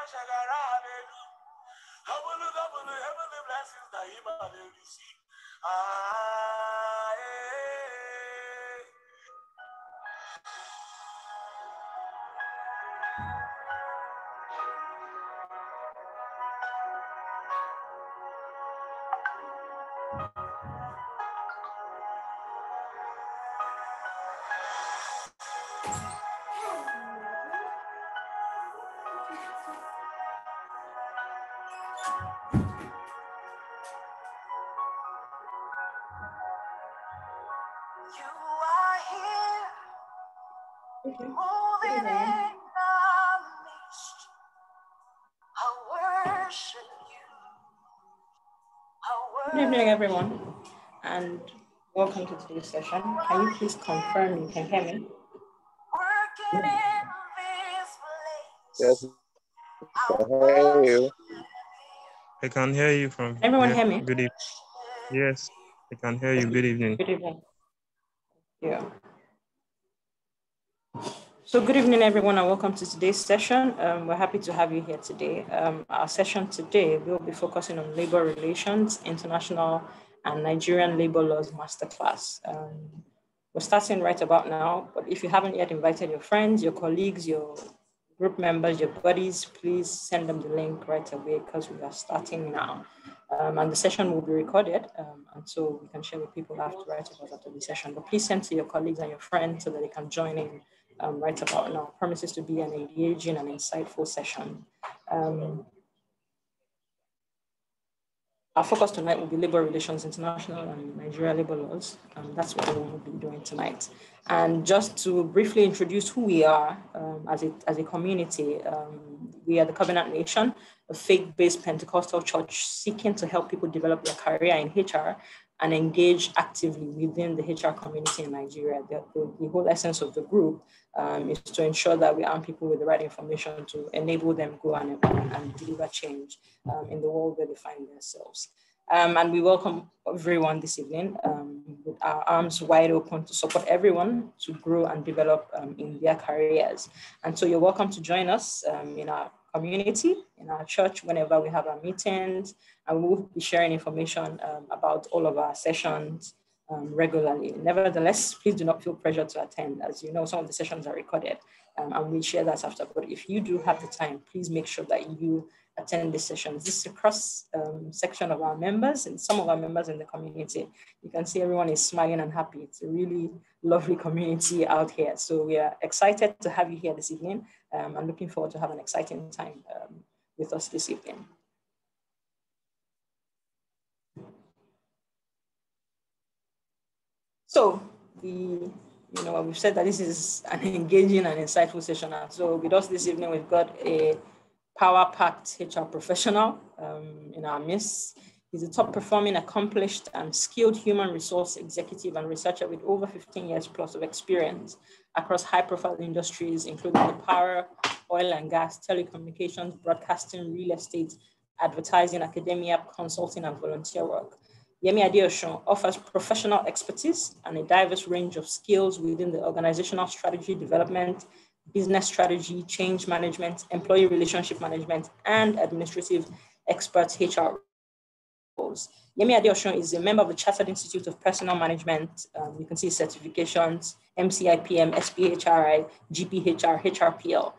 Heavenly blessings that he may receive. Moving in our midst, I worship you. Good evening, everyone, and welcome to today's session. Can you please confirm you can hear me? Yes, I can hear you. I can hear you from Everyone here. hear me? Good evening. Yes, I can hear you. Good evening. Good evening. Yeah. So good evening, everyone, and welcome to today's session. We're happy to have you here today. Our session today will be focusing on labor relations, international and Nigerian labor laws masterclass. We're starting right about now, but if you haven't yet invited your friends, your colleagues, your group members, your buddies, please send them the link right away because we are starting now. And the session will be recorded, and so we can share with people after the session. But please send to your colleagues and your friends so that they can join in right about now. Promises to be an engaging and insightful session. Our focus tonight will be labor relations, international and Nigerian labor laws. That's what we will be doing tonight. And just to briefly introduce who we are as a community, we are the Covenant Nation, a faith-based Pentecostal church seeking to help people develop their career in HR and engage actively within the HR community in Nigeria. The whole essence of the group is to ensure that we arm people with the right information to enable them go and deliver change in the world where they find themselves. And we welcome everyone this evening with our arms wide open to support everyone to grow and develop in their careers. And so you're welcome to join us in our community, in our church, whenever we have our meetings, and we will be sharing information about all of our sessions regularly. Nevertheless, please do not feel pressure to attend. As you know, some of the sessions are recorded and we'll share that after. But if you do have the time, please make sure that you attend these sessions. This is a cross section of our members and some of our members in the community. You can see everyone is smiling and happy. It's a really lovely community out here. So we are excited to have you here this evening and looking forward to have an exciting time with us this evening. So we've said that this is an engaging and insightful session. So with us this evening, we've got a power-packed HR professional in our midst. He's a top-performing, accomplished, and skilled human resource executive and researcher with over 15 years plus of experience across high-profile industries, including the power, oil and gas, telecommunications, broadcasting, real estate, advertising, academia, consulting, and volunteer work. Yemi Adeosun offers professional expertise and a diverse range of skills within the organizational strategy development, business strategy, change management, employee relationship management, and administrative experts HR roles. Yemi Adeosun is a member of the Chartered Institute of Personnel Management. You can see certifications, MCIPM, SPHRI, GPHR, HRPL.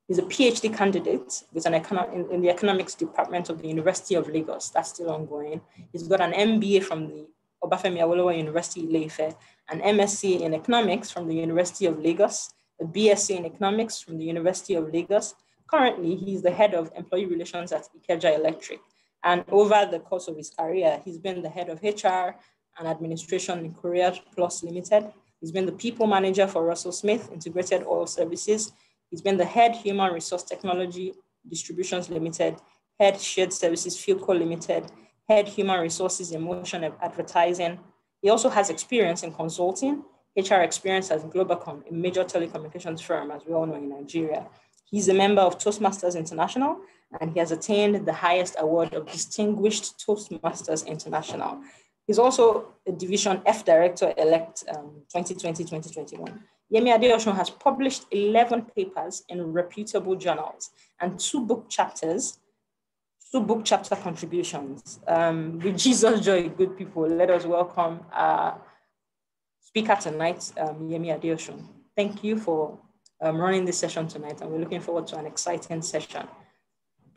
He's a PhD candidate with in the economics department of the University of Lagos. That's still ongoing. He's got an MBA from the Obafemi Awolowo University, Ile-Ife, an MSc in economics from the University of Lagos, a BSc in economics from the University of Lagos. Currently, he's the head of employee relations at Ikeja Electric. And over the course of his career, he's been the head of HR and administration in Korea Plus Limited. He's been the people manager for Russell Smith Integrated Oil Services. He's been the head human resource technology distributions limited, head shared services Fieldco Limited, head human resources in motion of advertising. He also has experience in consulting, HR experience as Globacom, a major telecommunications firm, as we all know in Nigeria. He's a member of Toastmasters International, and he has attained the highest award of Distinguished Toastmasters International. He's also a Division F Director-elect 2020-2021. Yemi Adeosun has published 11 papers in reputable journals and 2 book chapter contributions. With Jesus' joy, good people, let us welcome our speaker tonight, Yemi Adeosun. Thank you for running this session tonight, and we're looking forward to an exciting session.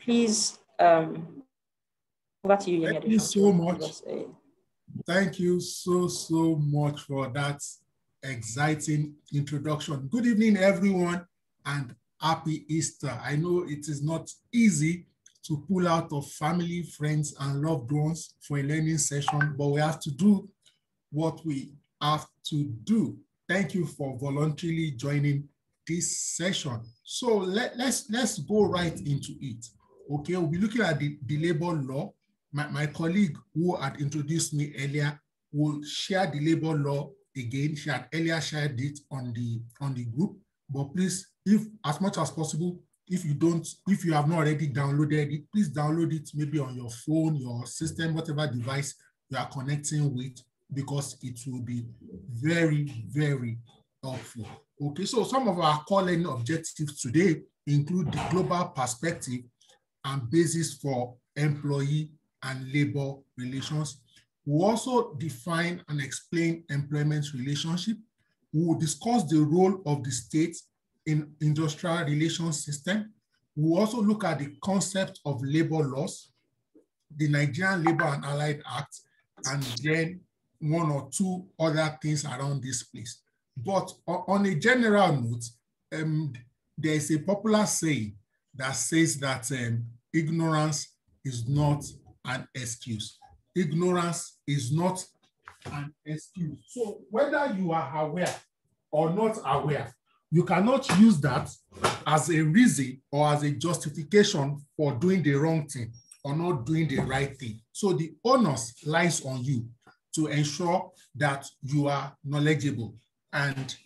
Please, over to you, Yemi Adeosun. Thank you so much. Thank you so much for that exciting introduction. Good evening, everyone, and happy Easter. I know it is not easy to pull out of family, friends, and loved ones for a learning session, but we have to do what we have to do. Thank you for voluntarily joining this session. So let's go right into it. Okay, we'll be looking at the labor law. My colleague who had introduced me earlier will share the labor law again. She had earlier shared it on the group, but please, if as much as possible, if you have not already downloaded it, please download it maybe on your phone, your system, whatever device you are connecting with, because it will be very, very helpful. Okay, so some of our core learning objectives today include the global perspective and basis for employee and labor relations. We'll also define and explain employment relationship. We will discuss the role of the state in industrial relations system. We'll also look at the concept of labor laws, the Nigerian Labor and Allied Act, and then 1 or 2 other things around this place. But on a general note, there is a popular saying that says that ignorance is not an excuse. Ignorance is not an excuse. So whether you are aware or not aware, you cannot use that as a reason or as a justification for doing the wrong thing or not doing the right thing. So the onus lies on you to ensure that you are knowledgeable. And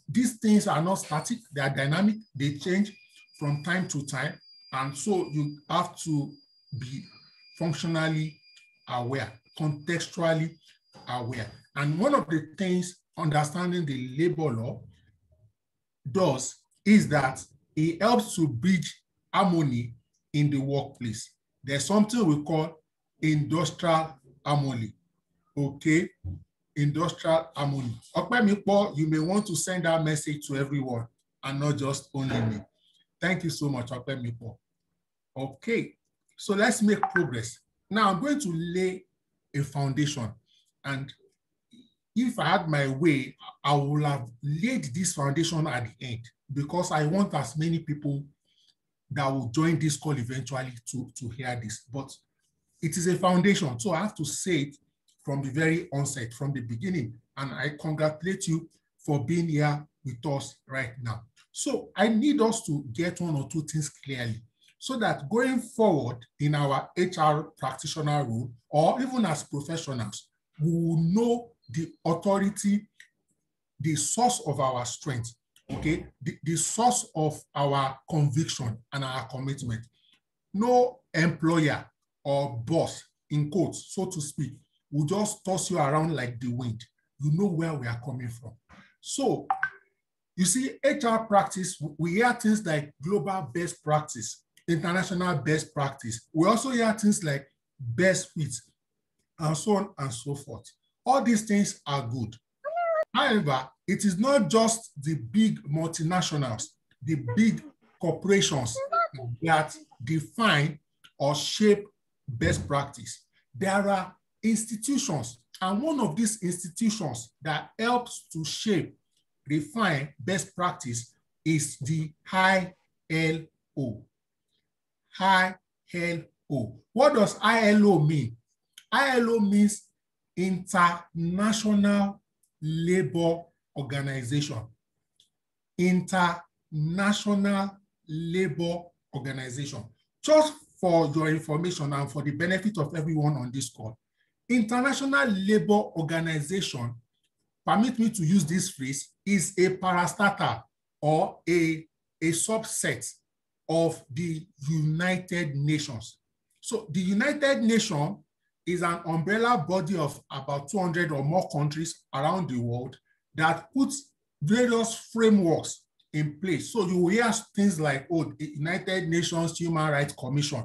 these things are not static, they are dynamic, they change from time to time. And so you have to be functionally aware, contextually aware. And one of the things understanding the labor law does is that it helps to bridge harmony in the workplace. There's something we call industrial harmony, okay? Industrial harmony. Okpemipo, you may want to send that message to everyone and not just only me. Thank you so much, Okpemipo. Okay, so let's make progress. Now I'm going to lay a foundation, and if I had my way, I would have laid this foundation at the end, because I want as many people that will join this call eventually to hear this. But it is a foundation, so I have to say it from the very onset, from the beginning. And I congratulate you for being here with us right now. So I need us to get 1 or 2 things clearly, so that going forward in our HR practitioner role, or even as professionals, we will know the authority, the source of our strength, okay? The source of our conviction and our commitment. No employer or boss, in quotes, so to speak, will just toss you around like the wind. You know where we are coming from. So, you see, HR practice, we hear things like global best practice, international best practice. We also hear things like best fit, and so on and so forth. All these things are good. However, it is not just the big multinationals, the big corporations that define or shape best practice. There are institutions, and one of these institutions that helps to shape, refine best practice is the ILO. ILO. What does ILO mean? ILO means International Labor Organization. International Labor Organization. Just for your information and for the benefit of everyone on this call, International Labor Organization, permit me to use this phrase, is a parastatal or a subset of the United Nations. So the United Nations is an umbrella body of about 200 or more countries around the world that puts various frameworks in place. So you will hear things like, oh, the United Nations Human Rights Commission.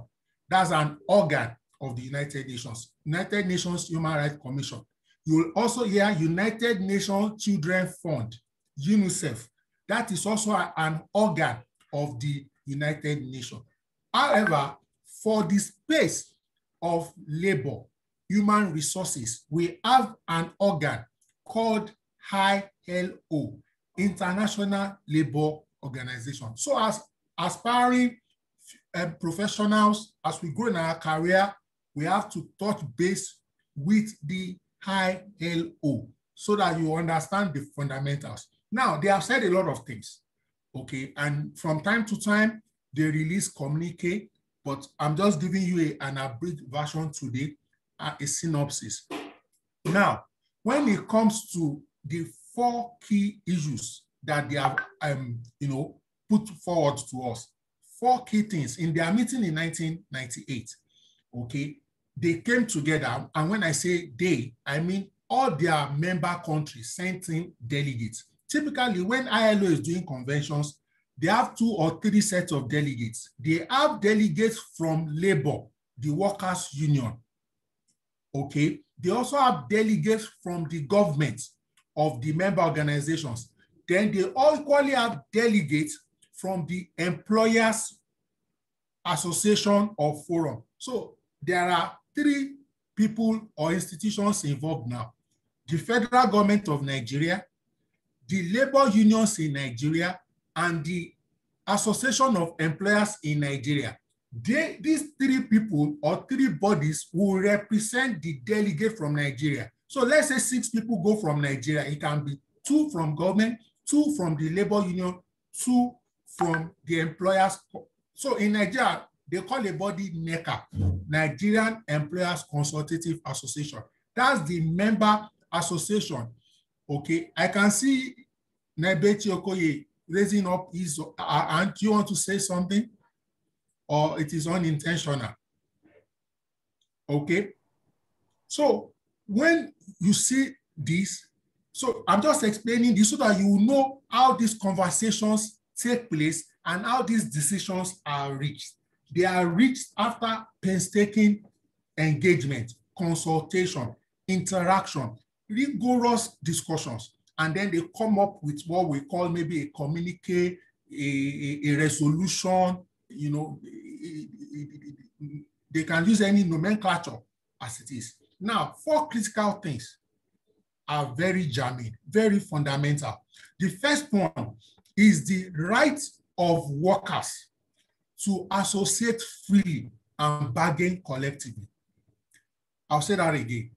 That's an organ of the United Nations. United Nations Human Rights Commission. You will also hear United Nations Children Fund, UNICEF. That is also an organ of the United Nations. However, for the space of labor, human resources, we have an organ called ILO, International Labor Organization. So as aspiring professionals, as we grow in our career, we have to touch base with the ILO so that you understand the fundamentals. Now, they have said a lot of things, okay? And from time to time, they release communique, but I'm just giving you an abridged version today, a synopsis. Now, when it comes to the 4 key issues that they have, put forward to us, 4 key things in their meeting in 1998, okay? They came together, and when I say they, I mean all their member countries sent in delegates. Typically, when ILO is doing conventions, they have 2 or 3 sets of delegates. They have delegates from labor, the workers' union, okay? They also have delegates from the government of the member organizations. Then they all equally have delegates from the employers' association or forum. So there are 3 people or institutions involved now: the federal government of Nigeria, the labor unions in Nigeria, and the Association of Employers in Nigeria. These 3 people or 3 bodies will represent the delegate from Nigeria. So let's say 6 people go from Nigeria. It can be 2 from government, 2 from the labor union, 2 from the employers. So in Nigeria, they call a body NECA, Nigerian Employers Consultative Association. That's the member association. Okay, I can see Nebeti Okoye raising up his hand. Do you want to say something? Or it is unintentional? Okay. So when you see this, so I'm just explaining this so that you know how these conversations take place and how these decisions are reached. They are reached after painstaking engagement, consultation, interaction, rigorous discussions, and then they come up with what we call maybe a communique, a resolution. You know, they can use any nomenclature as it is. Now, 4 critical things are very germane, very fundamental. The first one is the right of workers to associate freely and bargain collectively. I'll say that again.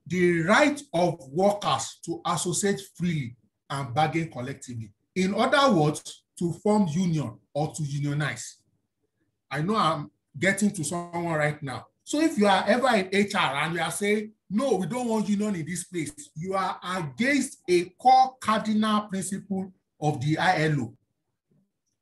The right of workers to associate freely and bargain collectively. In other words, to form union or to unionize. I know I'm getting to someone right now. So if you are ever in HR and you are saying, no, we don't want union in this place, you are against a core cardinal principle of the ILO,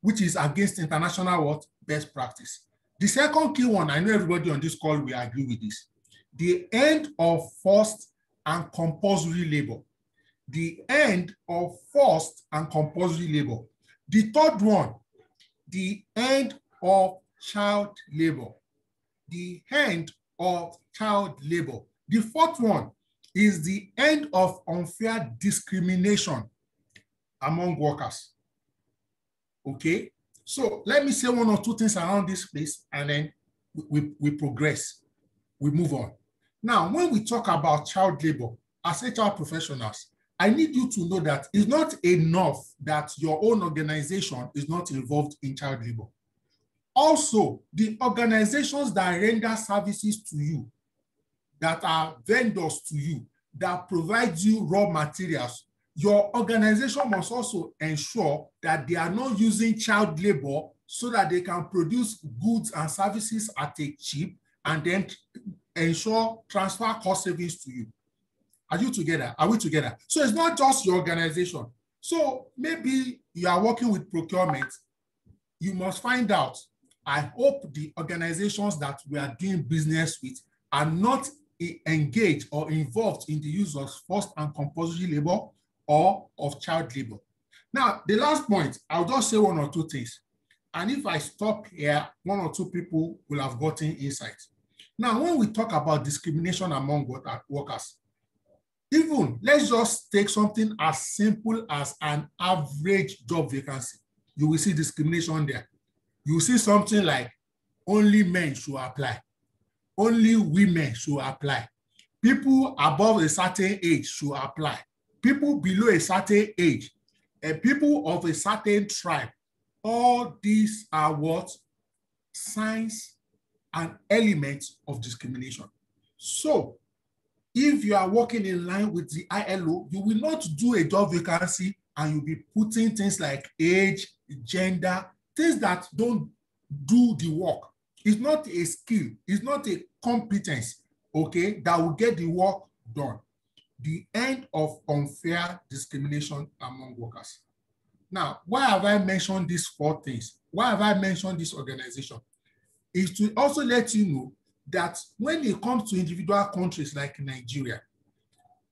which is against international best practice. The second key one, I know everybody on this call will agree with this, the end of forced and compulsory labor. The end of forced and compulsory labor. The third one, the end of child labor. The end of child labor. The fourth one is the end of unfair discrimination among workers. Okay, so let me say 1 or 2 things around this place and then we progress, we move on. Now, when we talk about child labor, as HR professionals, I need you to know that it's not enough that your own organization is not involved in child labor. Also, the organizations that render services to you, that are vendors to you, that provide you raw materials, your organization must also ensure that they are not using child labor so that they can produce goods and services at a cheap and then ensure transfer cost savings to you. Are you together? Are we together? So it's not just your organization. So maybe you are working with procurement. You must find out, I hope the organizations that we are doing business with are not engaged or involved in the use of forced and compulsory labor or of child labor. Now, the last point, I'll just say one or two things. And if I stop here, one or two people will have gotten insight. Now, when we talk about discrimination among workers, even let's just take something as simple as an average job vacancy. You will see discrimination there. You will see something like only men should apply. Only women should apply. People above a certain age should apply. People below a certain age, and people of a certain tribe. All these are what? Signs and elements of discrimination. So, if you are working in line with the ILO, you will not do a job vacancy and you'll be putting things like age, gender, things that don't do the work. It's not a skill, it's not a competence, okay, that will get the work done. The end of unfair discrimination among workers. Now, why have I mentioned these 4 things? Why have I mentioned this organization? Is to also let you know that when it comes to individual countries like Nigeria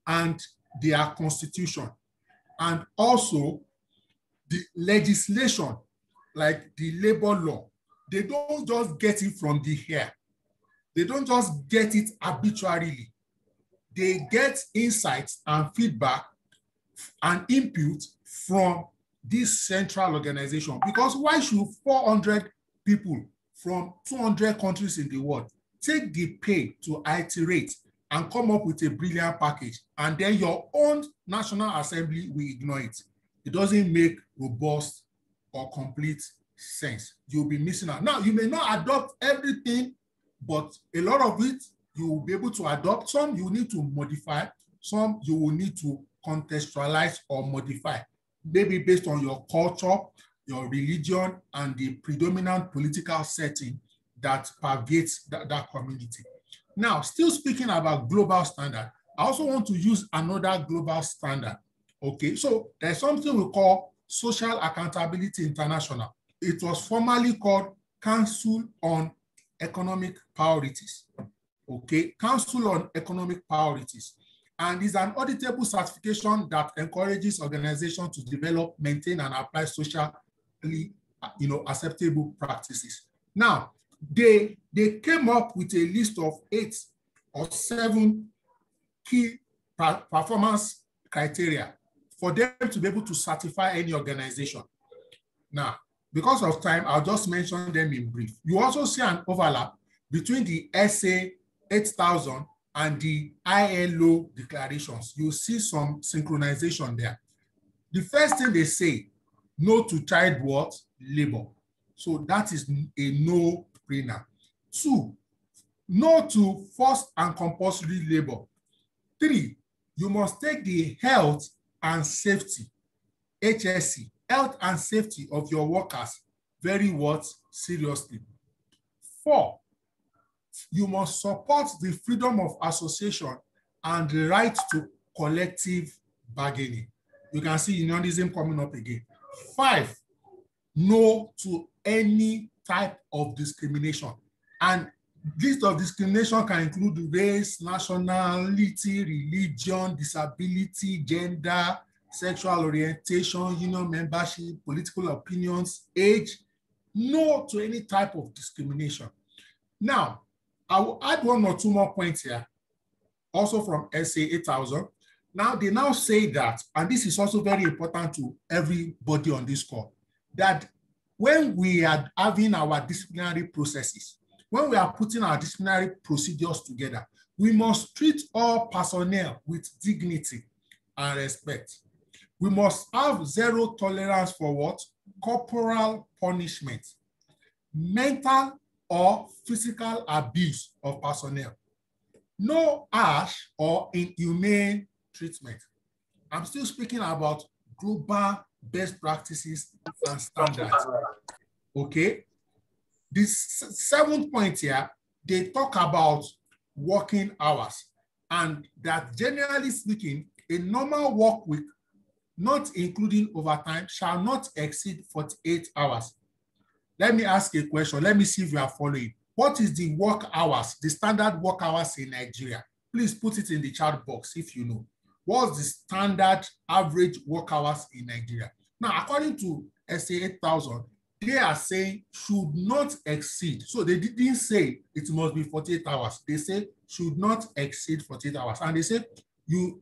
and their constitution, and also the legislation like the labor law, they don't just get it from the air. They don't just get it arbitrarily. They get insights and feedback and input from this central organization. Because why should 400 people from 200 countries in the world take the pay to iterate and come up with a brilliant package, and then your own National Assembly will ignore it? It doesn't make robust or complete sense. You'll be missing out. Now, you may not adopt everything, but a lot of it you will be able to adopt. Some you need to modify, some you will need to contextualize or modify, maybe based on your culture, your religion, and the predominant political setting that pervades that community. Now, still speaking about global standard, I also want to use another global standard. Okay, so there's something we call Social Accountability International. It was formerly called Council on Economic Priorities. Okay, Council on Economic Priorities. And is an auditable certification that encourages organizations to develop, maintain, and apply socially, acceptable practices. Now, they came up with a list of 8 or 7 key performance criteria for them to be able to certify any organization. Now, because of time, I'll just mention them in brief. You also see an overlap between the SA 8000 and the ILO declarations. You see some synchronization there. The first thing they say, no to child labor. So that is a no-brainer. 2, no to forced and compulsory labor. 3, you must take the health and safety, HSC, health and safety of your workers very seriously. 4, you must support the freedom of association and the right to collective bargaining. You can see unionism coming up again. 5, no to any type of discrimination. And list of discrimination can include race, nationality, religion, disability, gender, sexual orientation, union membership, political opinions, age. No to any type of discrimination. Now, I will add 1 or 2 more points here, also from SA 8000. Now, they now say that, and this is also very important to everybody on this call, that when we are having our disciplinary processes, when we are putting our disciplinary procedures together, we must treat all personnel with dignity and respect. We must have 0 tolerance for corporal punishment, mental or physical abuse of personnel, no harsh or inhumane treatment. I'm still speaking about global best practices and standards. Okay. This 7th point here, they talk about working hours, and that generally speaking, a normal work week, not including overtime, shall not exceed 48 hours. Let me ask a question. Let me see if you are following. What is the work hours, the standard work hours in Nigeria? Please put it in the chat box if you know. What's the standard average work hours in Nigeria? Now, according to SA 8000, they are saying should not exceed. So they didn't say it must be 48 hours. They say should not exceed 48 hours. And they say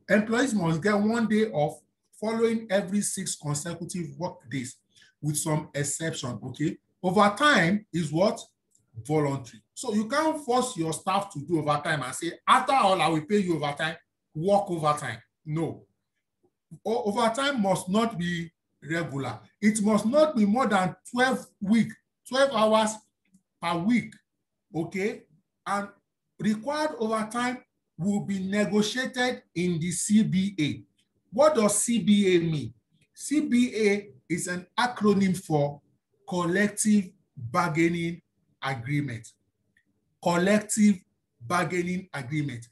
employees must get 1 day off following every 6 consecutive work days with some exception, okay? Overtime is what? Voluntary. So you can't force your staff to do overtime and say, after all, I will pay you overtime, work overtime. No. Overtime must not be regular. It must not be more than 12 hours per week, okay? And required overtime will be negotiated in the CBA. What does CBA mean? CBA is an acronym for Collective Bargaining Agreement. Collective Bargaining Agreement.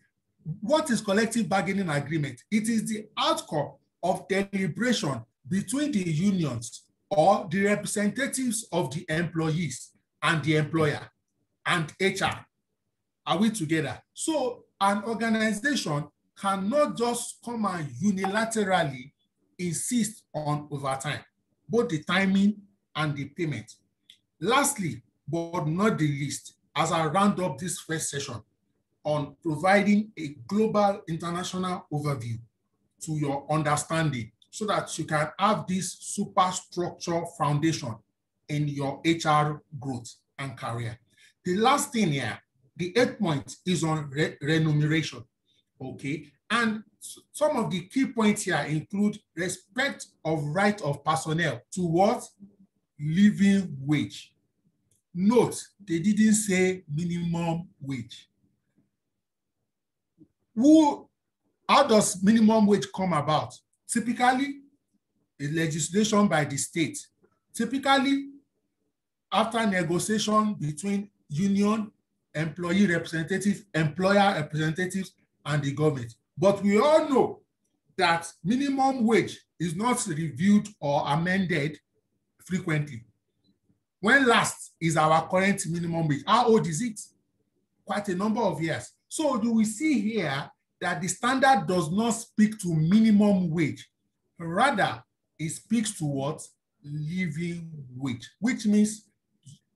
What is collective bargaining agreement? It is the outcome of deliberation between the unions or the representatives of the employees and the employer and HR. Are we together? So an organization cannot just come and unilaterally insist on overtime, both the timing and the payment. Lastly, but not the least, as I round up this first session on providing a global international overview to your understanding so that you can have this superstructure foundation in your HR growth and career. The last thing here, the 8th point is on remuneration, okay? And some of the key points here include respect of right of personnel towards living wage. Note, they didn't say minimum wage. How does minimum wage come about? Typically, a legislation by the state. Typically, after negotiation between union, employee representatives, employer representatives, and the government. But we all know that minimum wage is not reviewed or amended frequently. When last is our current minimum wage? How old is it? Quite a number of years. So do we see here that the standard does not speak to minimum wage? Rather, it speaks to what? Living wage, which means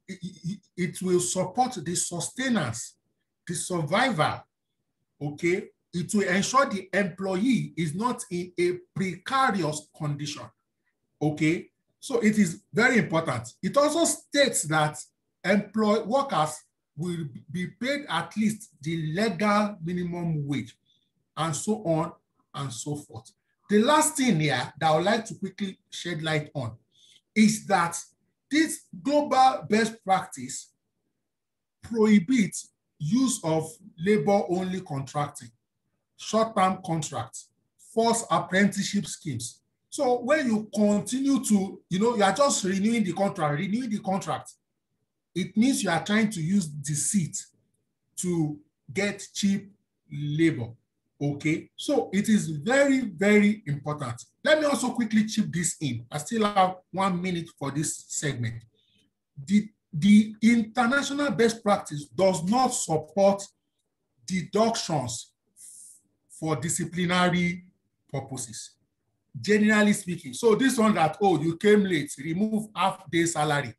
it will support the sustenance, the survival, okay? It will ensure the employee is not in a precarious condition, okay? So it is very important. It also states that workers will be paid at least the legal minimum wage, and so on and so forth. The last thing here that I would like to quickly shed light on is that this global best practice prohibits use of labor-only contracting, short-term contracts, forced apprenticeship schemes. So when you continue to, you are just renewing the contract, it means you are trying to use deceit to get cheap labor, okay? So it is very, very important. Let me also quickly chip this in. I still have 1 minute for this segment. The international best practice does not support deductions for disciplinary purposes, generally speaking. So this one that, oh, you came late, remove half-day salary.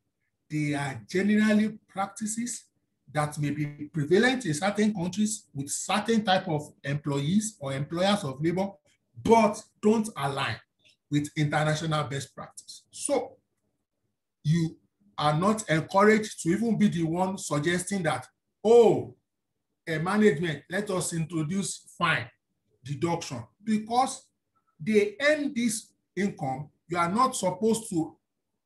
They are generally practices that may be prevalent in certain countries with certain type of employees or employers of labor, but don't align with international best practice. So you are not encouraged to even be the one suggesting that, oh, management, let us introduce fine deduction, because they earn this income. You are not supposed to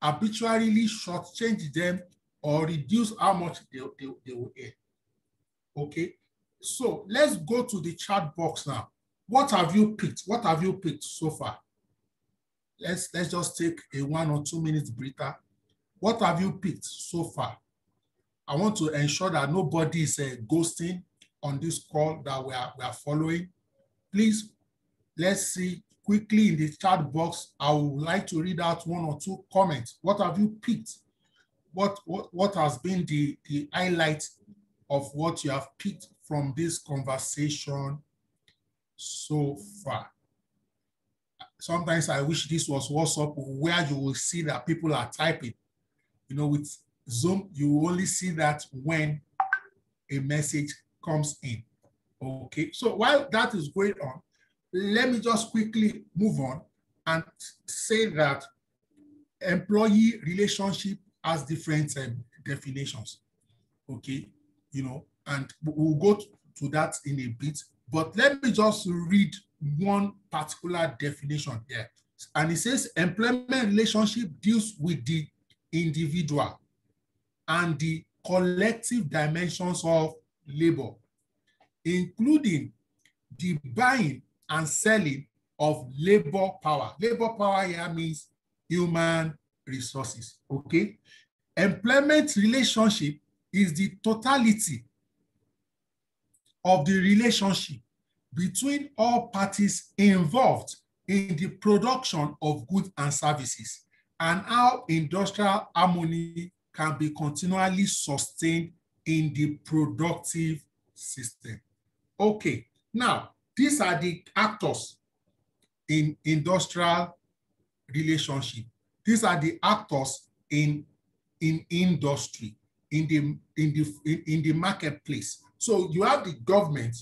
arbitrarily shortchange them or reduce how much they will earn. Okay, so let's go to the chat box now. What have you picked? What have you picked so far? Let's just take a 1 or 2 minutes breather. What have you picked so far? I want to ensure that nobody is ghosting on this call that we are following. Please, let's see quickly in the chat box. I would like to read out 1 or 2 comments. What have you picked? What has been the highlight of what you have picked from this conversation so far? sometimes I wish this was WhatsApp, where you will see that people are typing. You know, with Zoom, you only see that when a message comes in. Okay, so while that is going on, let me just quickly move on and say that employee relationship has different definitions. Okay, you know, and we'll go to that in a bit, but let me just read one particular definition here. And it says employment relationship deals with the individual and the collective dimensions of labor, including the buying and selling of labor power. Labor power here means human resources, okay? Employment relationship is the totality of the relationship between all parties involved in the production of goods and services, and how industrial harmony can be continually sustained in the productive system. Okay, now these are the actors in industrial relationship. These are the actors in industry, in the marketplace. So you have the government,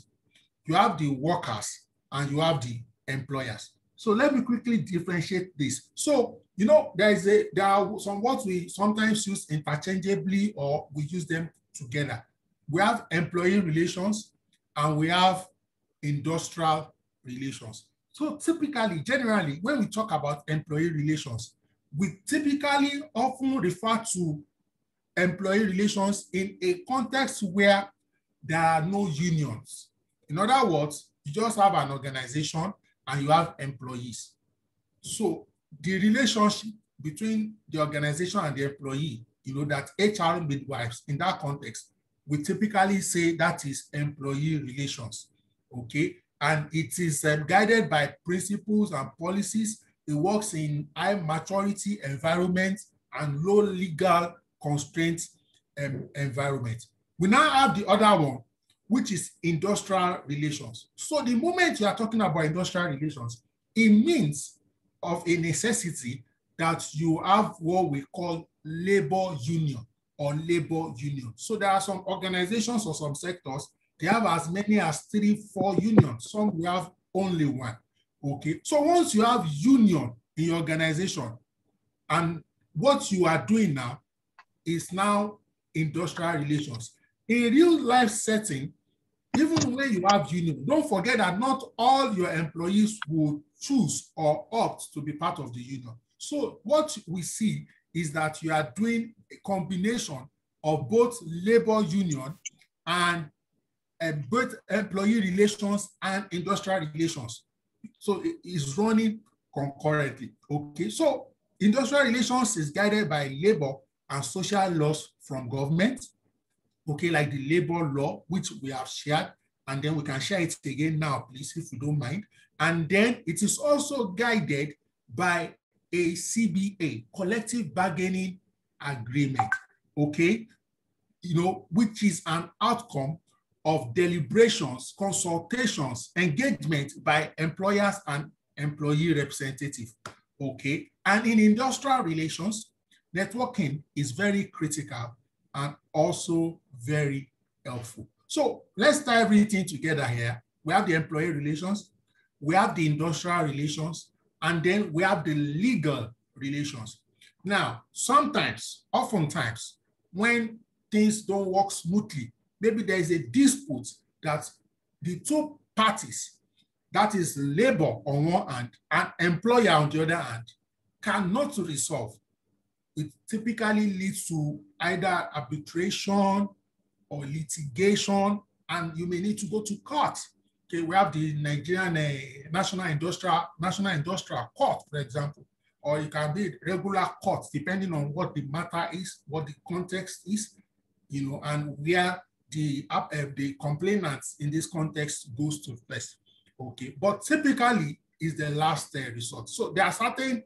you have the workers, and you have the employers. So let me quickly differentiate this. So, you know, there are some words we sometimes use interchangeably, or we use them together. We have employee relations and we have industrial relations. So typically, generally, when we talk about employee relations, we typically often refer to employee relations in a context where there are no unions. In other words, you just have an organization and you have employees. So the relationship between the organization and the employee, you know, that HR midwives, in that context, we typically say that is employee relations, okay? And it is guided by principles and policies. It works in high maturity environments and low legal constraints environment. We now have the other one, which is industrial relations. So the moment you are talking about industrial relations, it means of a necessity that you have what we call labor union or labor union. So there are some organizations or some sectors, they have as many as 3, 4 unions. Some we have only one. Okay. So once you have union in your organization, and what you are doing now is now industrial relations. In a real life setting, even when you have union, don't forget that not all your employees will choose or opt to be part of the union. So what we see is that you are doing a combination of both labor union and both employee relations and industrial relations. So it is running concurrently. Okay, so industrial relations is guided by labor and social laws from government, okay, like the labor law, which we have shared, and then we can share it again now, please, if you don't mind. And then it is also guided by a CBA, collective bargaining agreement, okay, you know, which is an outcome of deliberations, consultations, engagement by employers and employee representatives, okay? And in industrial relations, networking is very critical and also very helpful. So let's tie everything together here. We have the employee relations, we have the industrial relations, and then we have the legal relations. Now, sometimes, oftentimes, when things don't work smoothly, maybe there is a dispute that the two parties, that is labor on one hand and employer on the other hand, cannot resolve. It typically leads to either arbitration or litigation, and you may need to go to court. Okay, we have the Nigerian National Industrial Court, for example, or it can be regular court, depending on what the matter is, what the context is, you know, and where the complainants in this context goes to first. Okay, but typically is the last resort. So there are certain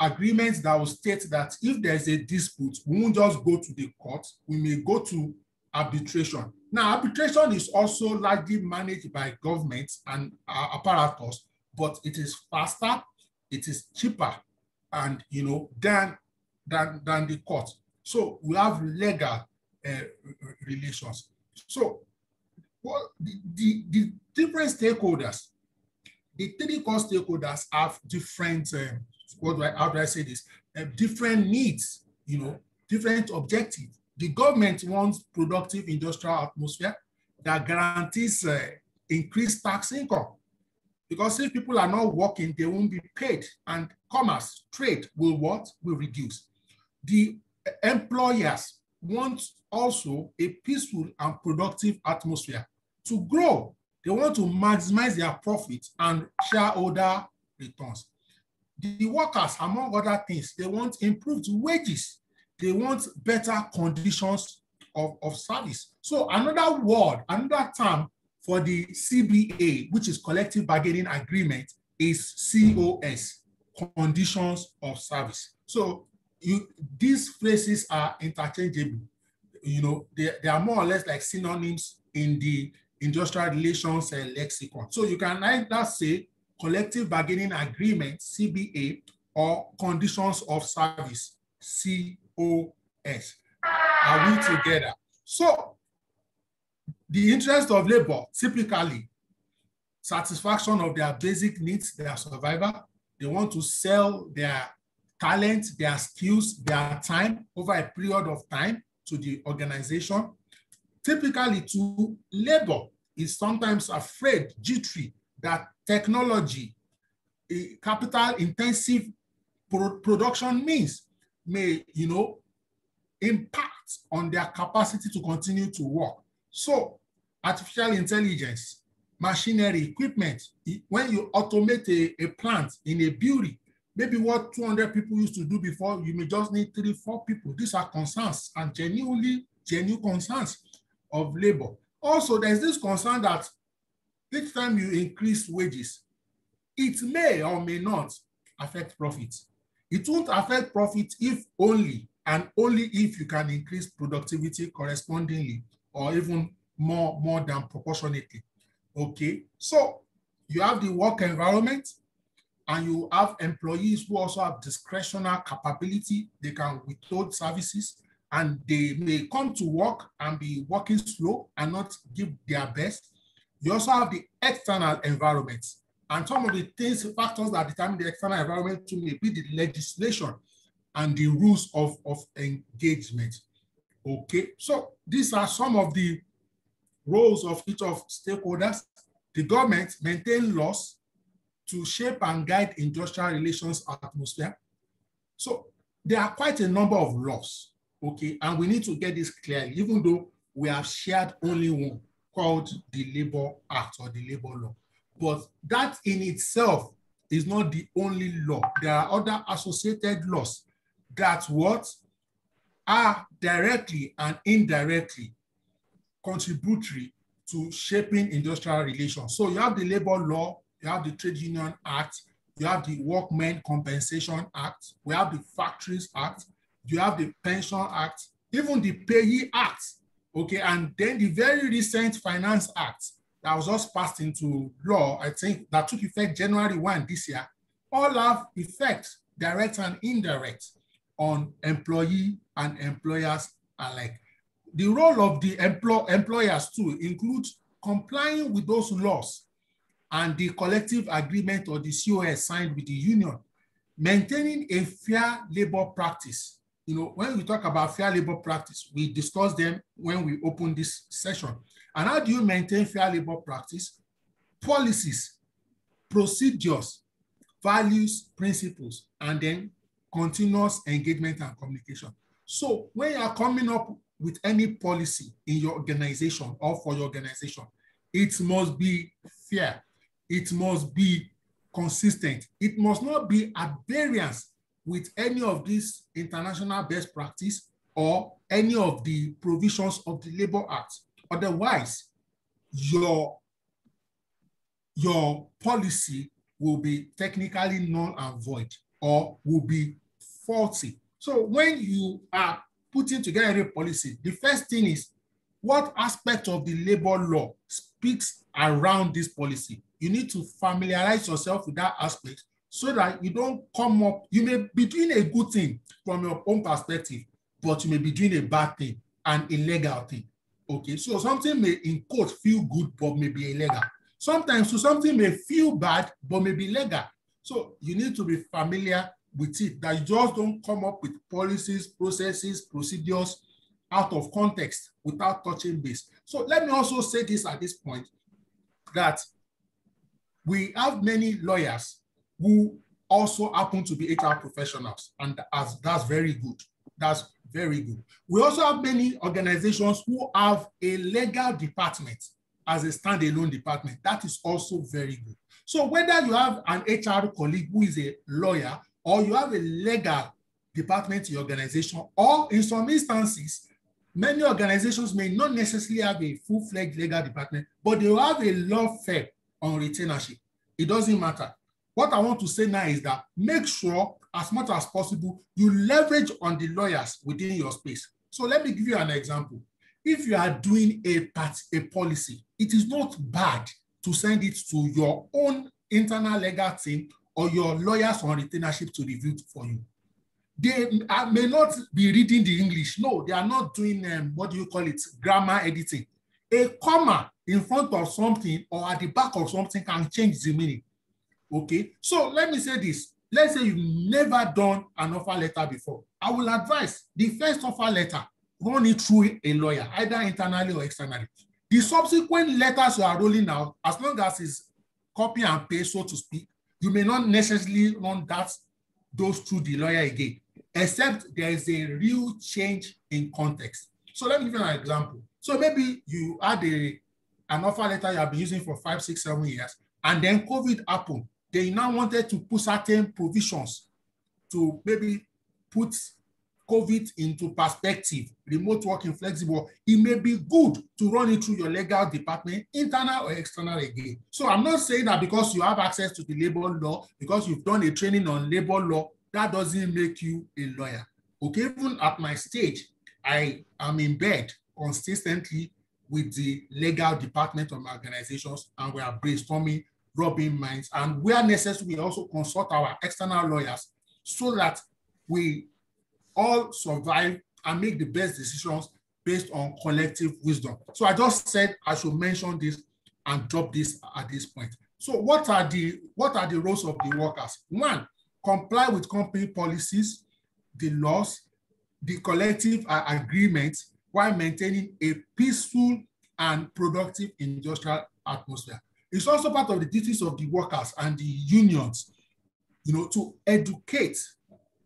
agreements that will state that if there's a dispute, we won't just go to the court, we may go to arbitration. Now, arbitration is also largely managed by governments and apparatus, but it is faster, it is cheaper, and than the court. So we have legal relations. So the different stakeholders, the three core stakeholders have different, how do I say this? Different needs, different objectives. The government wants productive industrial atmosphere that guarantees increased tax income. Because if people are not working, they won't be paid, and commerce, trade will what? Will reduce. The employers want also a peaceful and productive atmosphere to grow. They want to maximize their profits and shareholder returns. The workers, among other things, they want improved wages. They want better conditions of service. So another word, another term for the CBA, which is collective bargaining agreement, is COS, conditions of service. So these phrases are interchangeable. They are more or less like synonyms in the industrial relations lexicon. So you can either say collective bargaining agreement, CBA, or conditions of service, COS. Are we together? So the interest of labor, typically, satisfaction of their basic needs, their survival. They want to sell their talent, their skills, their time over a period of time to the organization. Typically, to labor is sometimes afraid, jittery, that technology, capital-intensive production means may, impact on their capacity to continue to work. So artificial intelligence, machinery, equipment, when you automate a plant in a building, maybe what 200 people used to do before, you may just need 3-4 people. These are concerns, and genuine concerns of labor. Also, there's this concern that each time you increase wages, it may or may not affect profits. It won't affect profit if only and only if you can increase productivity correspondingly, or even more than proportionately. Okay, so you have the work environment, and you have employees who also have discretionary capability. They can withhold services, and they may come to work and be working slow and not give their best. You also have the external environment, and some of the factors that determine the external environment may be the legislation and the rules of engagement. Okay, so these are some of the roles of each of stakeholders. The government maintain laws to shape and guide industrial relations atmosphere. So there are quite a number of laws, okay, and we need to get this clearly, even though we have shared only one called the Labor Act or the Labor Law. But that in itself is not the only law. There are other associated laws that are directly and indirectly contributory to shaping industrial relations. So you have the Labor Law, you have the Trade Union Act, you have the Workmen Compensation Act, we have the Factories Act, you have the Pension Act, even the Payee Act, okay, and then the very recent Finance Act that was just passed into law, I think that took effect January 1 this year, all have effects, direct and indirect, on employee and employers alike. The role of the employers too includes complying with those laws and the collective agreement or the COS signed with the union, maintaining a fair labor practice. When we talk about fair labor practice, we discuss them when we open this session. And how do you maintain fair labor practice? Policies, procedures, values, principles, and then continuous engagement and communication. So when you are coming up with any policy in your organization or for your organization, it must be fair. It must be consistent. It must not be at variance with any of these international best practice or any of the provisions of the Labor Act. Otherwise, your policy will be technically null and void or will be faulty. So when you are putting together a policy, the first thing is what aspect of the labor law speaks around this policy. you need to familiarize yourself with that aspect so that you don't come up, you may be doing a good thing from your own perspective, but you may be doing a bad thing, an illegal thing. Okay, so something may, in quote, feel good, but may be illegal. Sometimes so something may feel bad, but may be legal. So you need to be familiar with it, that you just don't come up with policies, processes, procedures out of context without touching base. So let me also say this at this point, that we have many lawyers who also happen to be HR professionals, and that's very good. That's very good. We also have many organizations who have a legal department as a standalone department. That is also very good. So whether you have an HR colleague who is a lawyer, or you have a legal department in your organization, or in some instances, many organizations may not necessarily have a full-fledged legal department, but they will have a law firm on retainership. It doesn't matter. What I want to say now is that make sure, as much as possible, you leverage on the lawyers within your space. So let me give you an example. If you are doing a policy, it is not bad to send it to your own internal legal team or your lawyers on retainership to review it for you. They may not be reading the English. No, they are not doing, what do you call it, grammar editing. A comma in front of something or at the back of something can change the meaning. Okay, so let me say this. Let's say you've never done an offer letter before. I will advise the first offer letter, run it through a lawyer, either internally or externally. The subsequent letters you are rolling out, as long as it's copy and paste, so to speak, you may not necessarily run those through the lawyer again, except there is a real change in context. So let me give you an example. So maybe you had an offer letter you have been using for 5, 6, 7 years, and then COVID happened. They now wanted to put certain provisions to maybe put COVID into perspective, remote working, flexible. It may be good to run it through your legal department, internal or external again. So I'm not saying that because you have access to the labor law, because you've done a training on labor law, that doesn't make you a lawyer. Okay, even at my stage, I am in bed consistently with the legal department of my organizations, and we are brainstorming, rubbing minds, and where necessary, we also consult our external lawyers so that we all survive and make the best decisions based on collective wisdom. So I just said I should mention this and drop this at this point. So what are the roles of the workers? One, comply with company policies, the laws, the collective agreements, while maintaining a peaceful and productive industrial atmosphere. It's also part of the duties of the workers and the unions, to educate,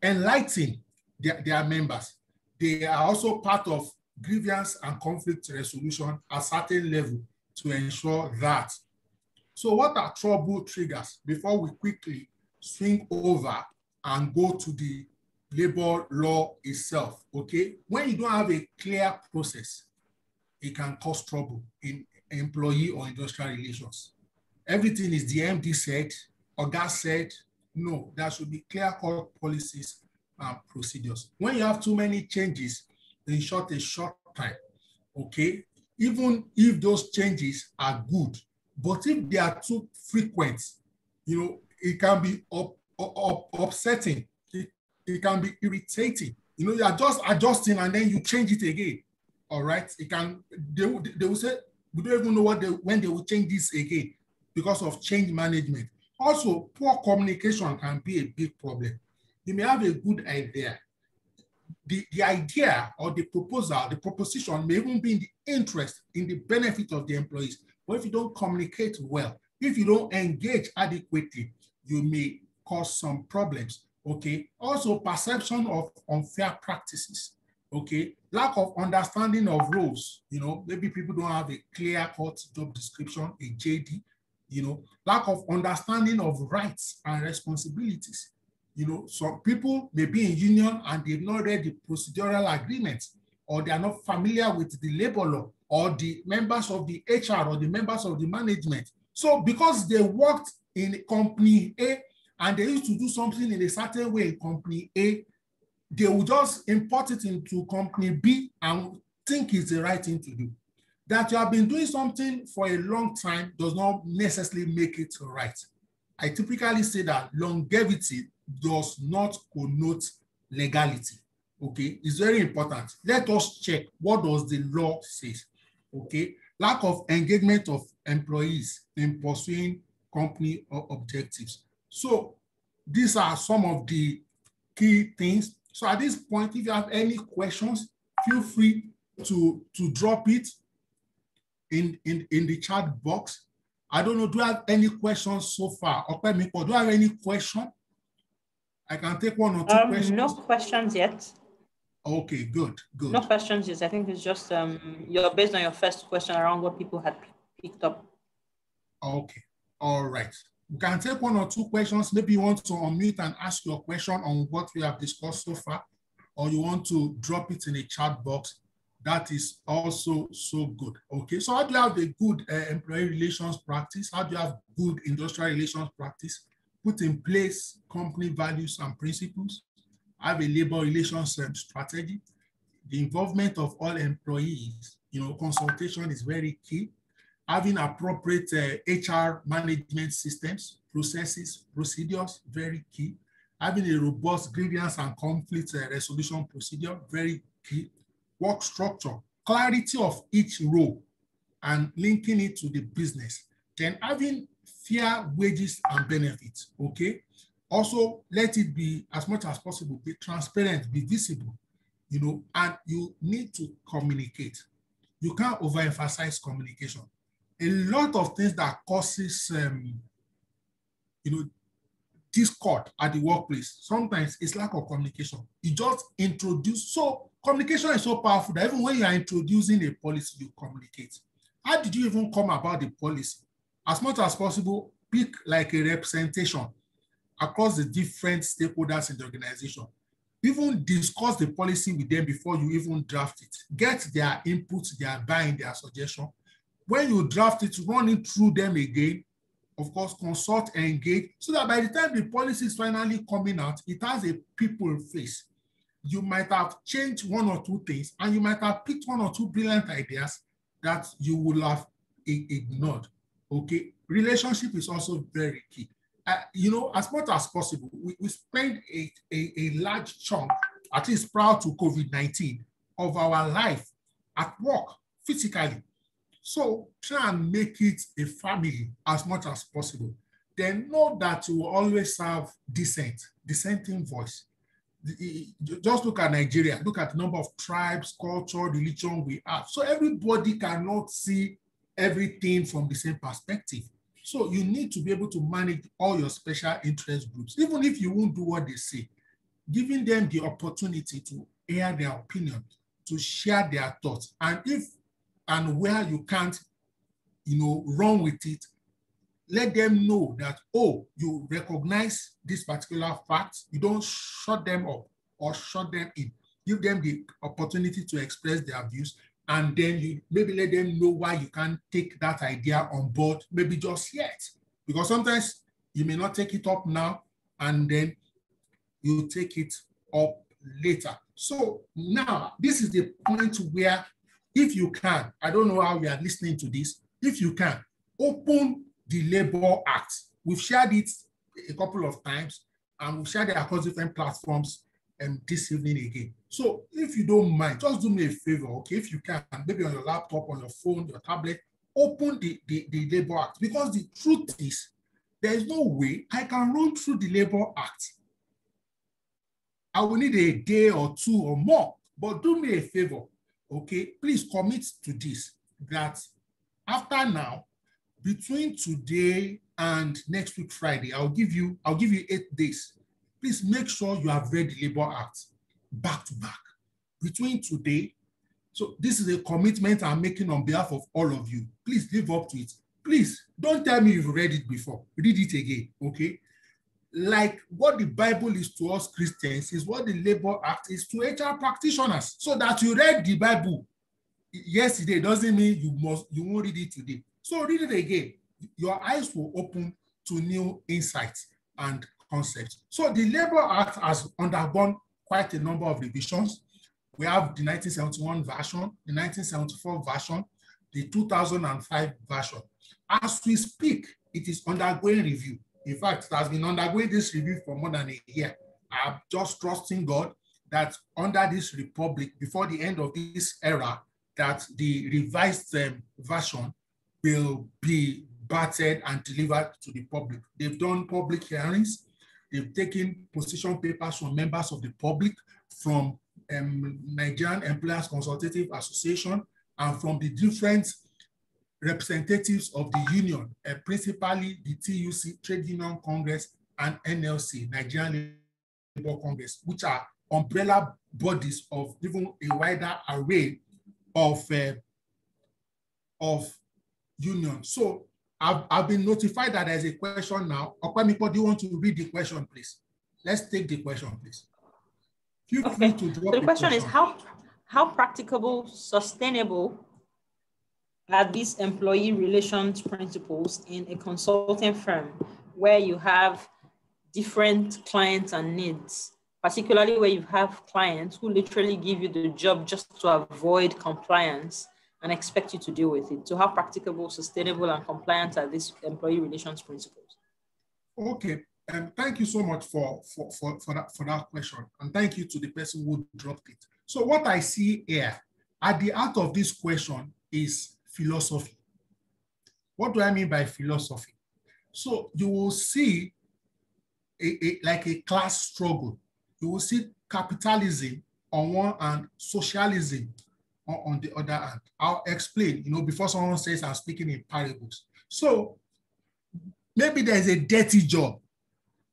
enlighten their members. They are also part of grievance and conflict resolution at a certain level to ensure that. So what are trouble triggers before we quickly swing over and go to the labor law itself? Okay, when you don't have a clear process, it can cause trouble in employee or industrial relations. Everything is the MD said, Oga said. No, there should be clear-cut policies and procedures. When you have too many changes in a short time, okay, even if those changes are good, but if they are too frequent, it can be upsetting. It can be irritating. You are just adjusting and then you change it again. All right, they will say, we don't even know when they will change this again because of change management. Also, poor communication can be a big problem. You may have a good idea. The idea or the proposal, the proposition may even be in the interest, in the benefit of the employees. But if you don't communicate well, if you don't engage adequately, you may cause some problems, okay? Also, perception of unfair practices, okay? Lack of understanding of roles, maybe people don't have a clear-cut job description, a JD, lack of understanding of rights and responsibilities. Some people may be in union and they've not read the procedural agreements, or they are not familiar with the labor law, or the members of the HR or the members of the management. So because they worked in company A and they used to do something in a certain way in company A, they will just import it into company B and think it's the right thing to do. That you have been doing something for a long time does not necessarily make it right. I typically say that longevity does not connote legality. Okay, it's very important. Let us check what does the law say. Okay, lack of engagement of employees in pursuing company objectives. So these are some of the key things. So at this point, if you have any questions, feel free to drop it in the chat box. I don't know, do I have any questions so far? Okay, Miko, do I have any question? I can take one or two questions. No questions yet. Okay, good. No questions yet. I think it's just you're based on your first question around what people had picked up. Okay, all right. We can take one or two questions. Maybe you want to unmute and ask your question on what we have discussed so far, or you want to drop it in a chat box. That is also so good. Okay, so how do you have a good employee relations practice? How do you have good industrial relations practice? Put in place company values and principles. Have a labor relations strategy. The involvement of all employees, consultation is very key. Having appropriate HR management systems, processes, procedures, very key. Having a robust grievance and conflict resolution procedure, very key. Work structure, clarity of each role and linking it to the business. Then having fair wages and benefits, okay? Also, let it be, as much as possible, be transparent, be visible, and you need to communicate. You can't overemphasize communication. A lot of things that causes, discord at the workplace, sometimes it's lack of communication. You just introduce, so communication is so powerful that even when you are introducing a policy, you communicate. How did you even come about the policy? As much as possible, pick like a representation across the different stakeholders in the organization. Even discuss the policy with them before you even draft it. Get their input, their buy-in, their suggestion. When you draft it, run it through them again. Of course, consult and engage, so that by the time the policy is finally coming out, it has a people face. You might have changed one or two things, and you might have picked one or two brilliant ideas that you would have ignored. Okay, relationship is also very key. As much as possible, we spend a large chunk, at least prior to COVID-19, of our life at work, physically. So try and make it a family as much as possible. Then know that you will always have dissenting voice. Just look at Nigeria, look at the number of tribes, culture, religion we have. So everybody cannot see everything from the same perspective. So you need to be able to manage all your special interest groups, even if you won't do what they say, giving them the opportunity to air their opinion, to share their thoughts. And if and where you can't, run with it, let them know that, you recognize this particular fact. You don't shut them up or shut them in. Give them the opportunity to express their views, and then you maybe let them know why you can't take that idea on board, maybe just yet. Because sometimes you may not take it up now, and then you take it up later. So now, this is the point where, if you can, I don't know how you are listening to this, if you can, open the Labor Act. We've shared it a couple of times, and we've shared it across different platforms this evening again. So if you don't mind, just do me a favor, okay? If you can, maybe on your laptop, on your phone, your tablet, open the Labor Act, because the truth is, there is no way I can run through the Labor Act. I will need a day or two or more, but do me a favor, okay? Please commit to this, that after now, between today and next week Friday, I'll give you 8 days. Please make sure you have read the Labor Act back to back. Between today, so this is a commitment I'm making on behalf of all of you. Please live up to it. Please don't tell me you've read it before. Read it again, okay? Like what the Bible is to us Christians is what the Labor Act is to HR practitioners. So that you read the Bible yesterday doesn't mean you won't read it today. So read it again. Your eyes will open to new insights and concepts. So the Labor Act has undergone quite a number of revisions. We have the 1971 version, the 1974 version, the 2005 version. As we speak, it is undergoing review. In fact, it has been undergoing this review for more than a year. I'm just trusting God that under this republic, before the end of this era, that the revised version will be battered and delivered to the public. They've done public hearings. They've taken position papers from members of the public, from Nigerian Employers Consultative Association, and from the different representatives of the union, principally the TUC, Trade Union Congress, and NLC, Nigerian Labour Congress, which are umbrella bodies of even a wider array of unions. So I've been notified that there's a question now. Okwemipo, do you want to read the question, please? Let's take the question, please. Feel free to drop the question is how practicable, sustainable are these employee relations principles in a consulting firm where you have different clients and needs, particularly where you have clients who literally give you the job just to avoid compliance and expect you to deal with it? So how practicable, sustainable, and compliant are these employee relations principles? Okay, and thank you so much for that question. And thank you to the person who dropped it. So what I see here at the heart of this question is philosophy. What do I mean by philosophy? So you will see like a class struggle. You will see capitalism on one and socialism on the other hand. I'll explain, before someone says I'm speaking in parables. So maybe there's a dirty job.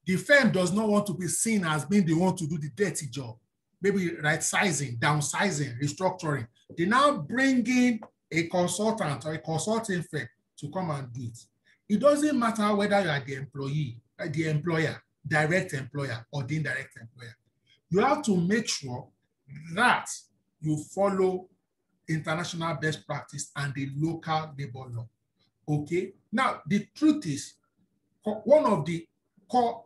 The firm does not want to be seen as being the one to do the dirty job. Maybe right sizing, downsizing, restructuring. They now bring in a consultant or a consulting firm to come and do it. It doesn't matter whether you are the employee, the employer, direct employer, or the indirect employer. You have to make sure that you follow international best practice and the local labor law. Okay. Now, the truth is, one of the core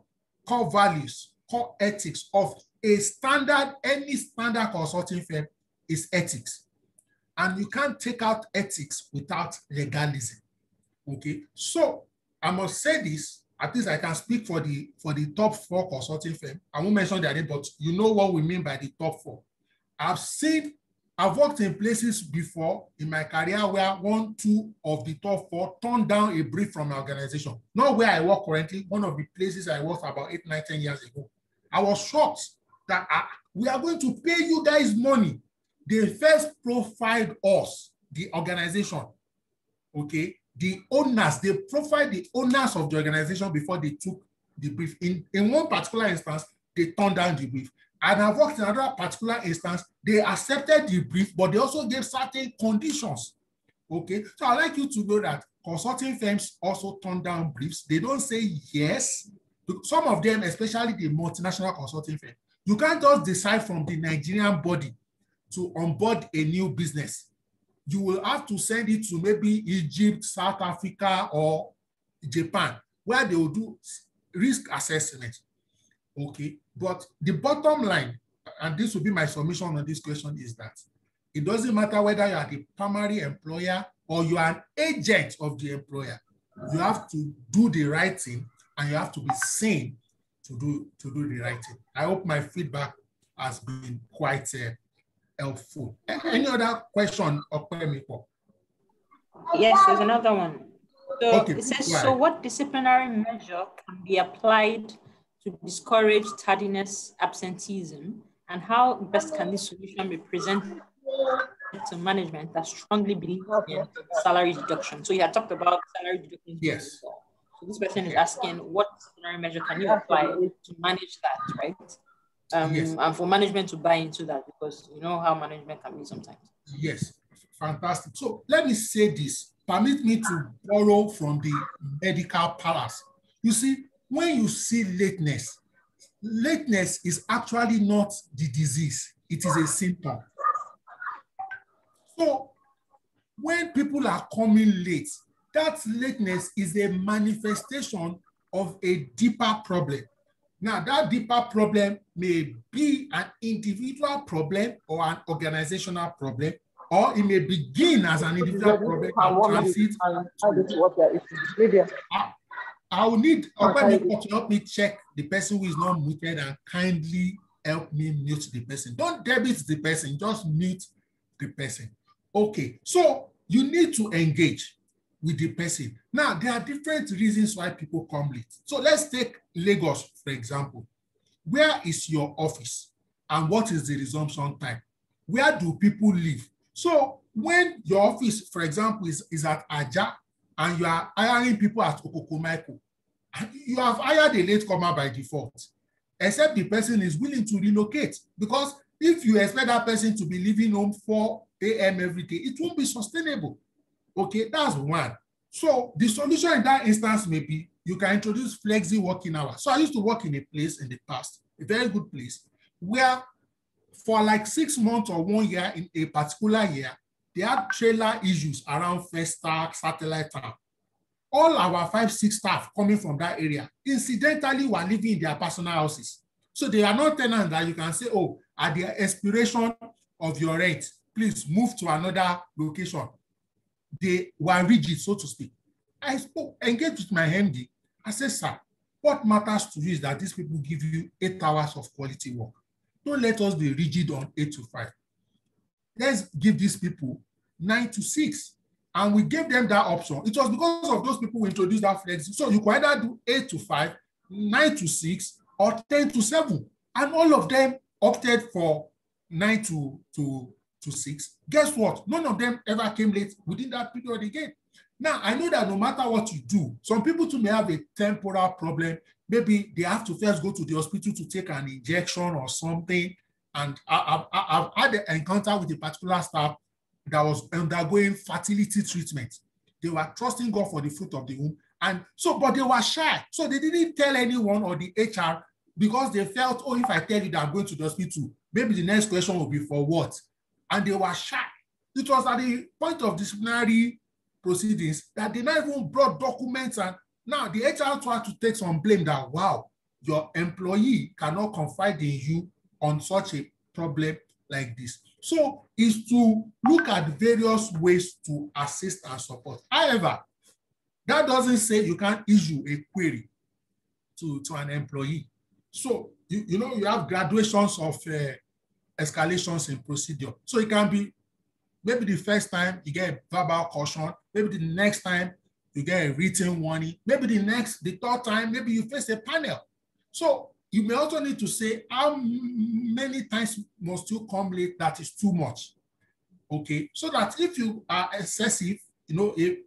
values, core ethics of any standard consulting firm is ethics. And you can't take out ethics without legalism. Okay. So I must say this, at least I can speak for the top 4 consulting firms. I won't mention their name, but you know what we mean by the top 4. I've worked in places before in my career where 1, 2 of the top 4 turned down a brief from my organization. Not where I work currently, one of the places I worked about 8, 9, 10 years ago. I was shocked that we are going to pay you guys money. They first profiled us, the organization, okay? The owners, they profiled the owners of the organization before they took the brief. In one particular instance, they turned down the brief. And I've worked in another particular instance, they accepted the brief, but they also gave certain conditions. Okay, so I'd like you to know that consulting firms also turn down briefs. They don't say yes. Some of them, especially the multinational consulting firm, you can't just decide from the Nigerian body to onboard a new business. You will have to send it to maybe Egypt, South Africa, or Japan, where they will do risk assessment. Okay, but the bottom line, and this will be my submission on this question, is that it doesn't matter whether you are the primary employer or you are an agent of the employer. You have to do the right thing and you have to be seen to do the right thing. I hope my feedback has been quite helpful. Any other question, Okwemipo? Yes, there's another one. So okay, it says, so what disciplinary measure can be applied to discourage tardiness, absenteeism, and how best can this solution be presented to management that strongly believes in salary deduction? So you had talked about salary deduction. Yes. So this person is asking, what disciplinary measure can you apply to manage that, right? Yes. And for management to buy into that, because you know how management can be sometimes. Yes, fantastic. So let me say this. Permit me to borrow from the medical palace. You see, when you see lateness is actually not the disease. It is a symptom. So when people are coming late, that lateness is a manifestation of a deeper problem. Now, that deeper problem may be an individual problem or an organizational problem, or it may begin as an individual problem and transit. I will need Ogbeni to help me check the person who is not muted and kindly help me mute the person. Don't debit the person, just mute the person. Okay, so you need to engage with the person. Now, there are different reasons why people come late. So let's take Lagos, for example. Where is your office and what is the resumption time? Where do people live? So when your office, for example, is at Aja and you are hiring people at Okokomaiko, you have hired a latecomer by default, except the person is willing to relocate. Because if you expect that person to be leaving home 4 a.m. every day, it won't be sustainable. Okay, that's one. So the solution in that instance may be you can introduce flexi working hours. So I used to work in a place in the past, a very good place, where for like 6 months or 1 year in a particular year, they had trailer issues around Festac, Satellite Town. All our 5-6 staff coming from that area, incidentally, were living in their personal houses. So they are not tenants that you can say, oh, at the expiration of your rent, please move to another location. They were rigid, so to speak. I engaged with my MD. I said, sir, what matters to you is that these people give you 8 hours of quality work. Don't let us be rigid on 8 to 5. Let's give these people 9 to 6. And we gave them that option. It was because of those people who introduced that flex. So you could either do 8 to 5, 9 to 6, or 10 to 7. And all of them opted for 9 to 6. Guess what? None of them ever came late within that period again. Now, I know that no matter what you do, some people too may have a temporal problem. Maybe they have to first go to the hospital to take an injection or something. And I've had an encounter with a particular staff that was undergoing fertility treatment. They were trusting God for the fruit of the womb. And so, but they were shy. So they didn't tell anyone or the HR because they felt, oh, if I tell you that I'm going to the hospital, maybe the next question will be for what? And they were shy. It was at the point of disciplinary proceedings that they not even brought documents. And now the HR tried to take some blame that, wow, your employee cannot confide in you on such a problem like this. So is to look at various ways to assist and support. However, that doesn't say you can't issue a query to an employee. So, you know, you have graduations of escalations in procedure. So it can be maybe the first time you get a verbal caution, maybe the next time you get a written warning, maybe the third time, maybe you face a panel. So you may also need to say how many times must you come late that is too much, okay? So that if you are excessive, you know, a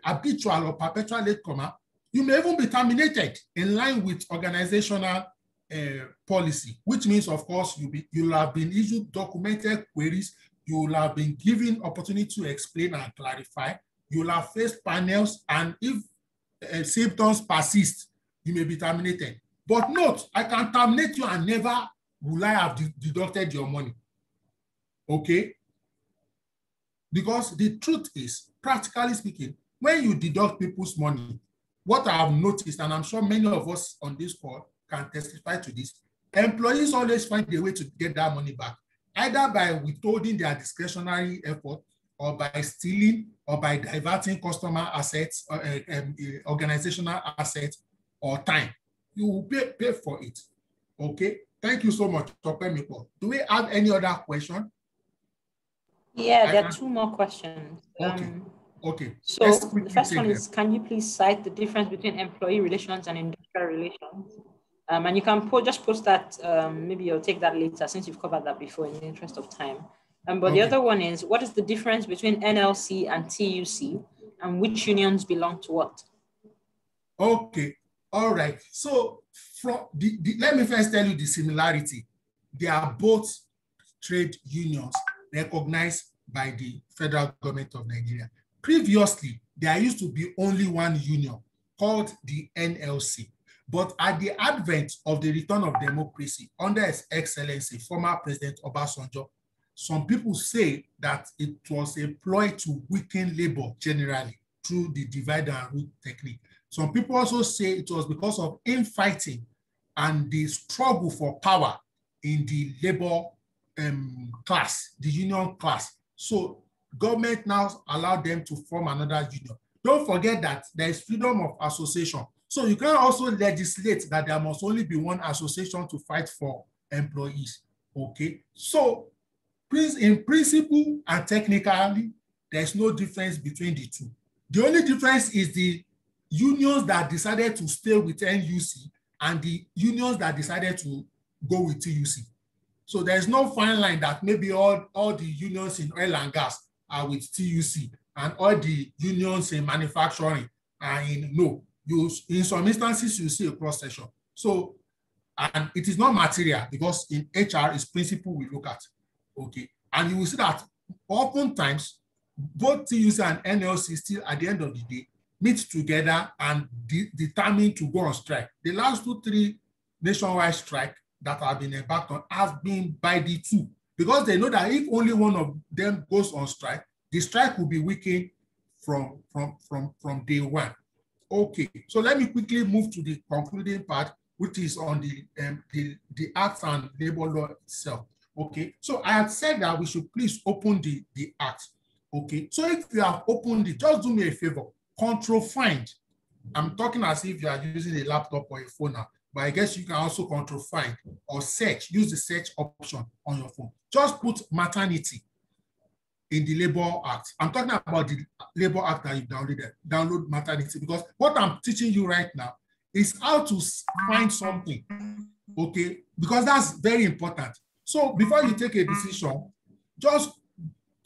habitual or perpetual latecomer, you may even be terminated in line with organizational policy, which means, of course, you'll have been issued documented queries, you'll have been given opportunity to explain and clarify, you'll have faced panels, and if symptoms persist, you may be terminated. But note, I can terminate you and never will I have deducted your money. Okay? Because the truth is, practically speaking, when you deduct people's money, what I have noticed, and I'm sure many of us on this call can testify to this, employees always find a way to get that money back, either by withholding their discretionary effort, or by stealing, or by diverting customer assets, organizational assets, or time. You will pay for it. Okay. Thank you so much, Dr. Miko. Do we have any other question? Yeah, there are 2 more questions. Okay. So the first one is, can you please cite the difference between employee relations and industrial relations? And you can just post that, maybe you'll take that later since you've covered that before in the interest of time. But the other one is, what is the difference between NLC and TUC, and which unions belong to what? Okay. All right. So from let me first tell you the similarity. They are both trade unions recognized by the federal government of Nigeria. Previously, there used to be only one union called the NLC. But at the advent of the return of democracy under His Excellency, former President Obasanjo, some people say that it was a ploy to weaken labor generally through the divide and rule technique. Some people also say it was because of infighting and the struggle for power in the labor class, the union class. So government now allow them to form another union. Don't forget that there is freedom of association. So you can also legislate that there must only be one association to fight for employees. Okay, so in principle and technically, there's no difference between the two. The only difference is the unions that decided to stay with NUC and the unions that decided to go with TUC. So there's no fine line that maybe all the unions in oil and gas are with TUC and all the unions in manufacturing are in no. In some instances, you see a cross section. So, and it is not material because in HR is principle we look at. Okay. And you will see that oftentimes both TUC and NLC still at the end of the day meet together and determine to go on strike. The last 2-3 nationwide strike that have been embarked on have been by the two, because they know that if only one of them goes on strike, the strike will be weakened from day one. Okay, so let me quickly move to the concluding part, which is on the Act and labor law itself. Okay, so I had said that we should please open the Act. Okay, so if you have opened it, just do me a favor, control find. I'm talking as if you are using a laptop or a phone now, but I guess you can also control find or search, use the search option on your phone. Just put maternity in the Labor Act. I'm talking about the Labor Act that you downloaded. Download maternity, because what I'm teaching you right now is how to find something, okay? Because that's very important. So before you take a decision, just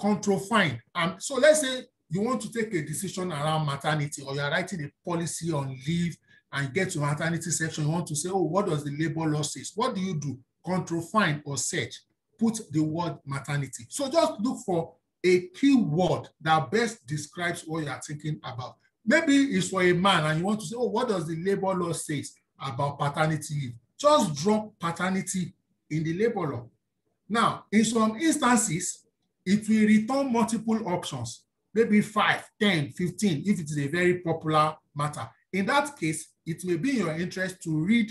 control find. So let's say you want to take a decision around maternity, or you're writing a policy on leave and you get to maternity section, you want to say, oh, what does the labor law say? What do you do? Control find or search, put the word maternity. So just look for a keyword that best describes what you are thinking about. Maybe it's for a man and you want to say, oh, what does the labor law say about paternity leave? Just drop paternity in the labor law. Now, in some instances, it will return multiple options, maybe 5, 10, 15, if it is a very popular matter. In that case, it may be in your interest to read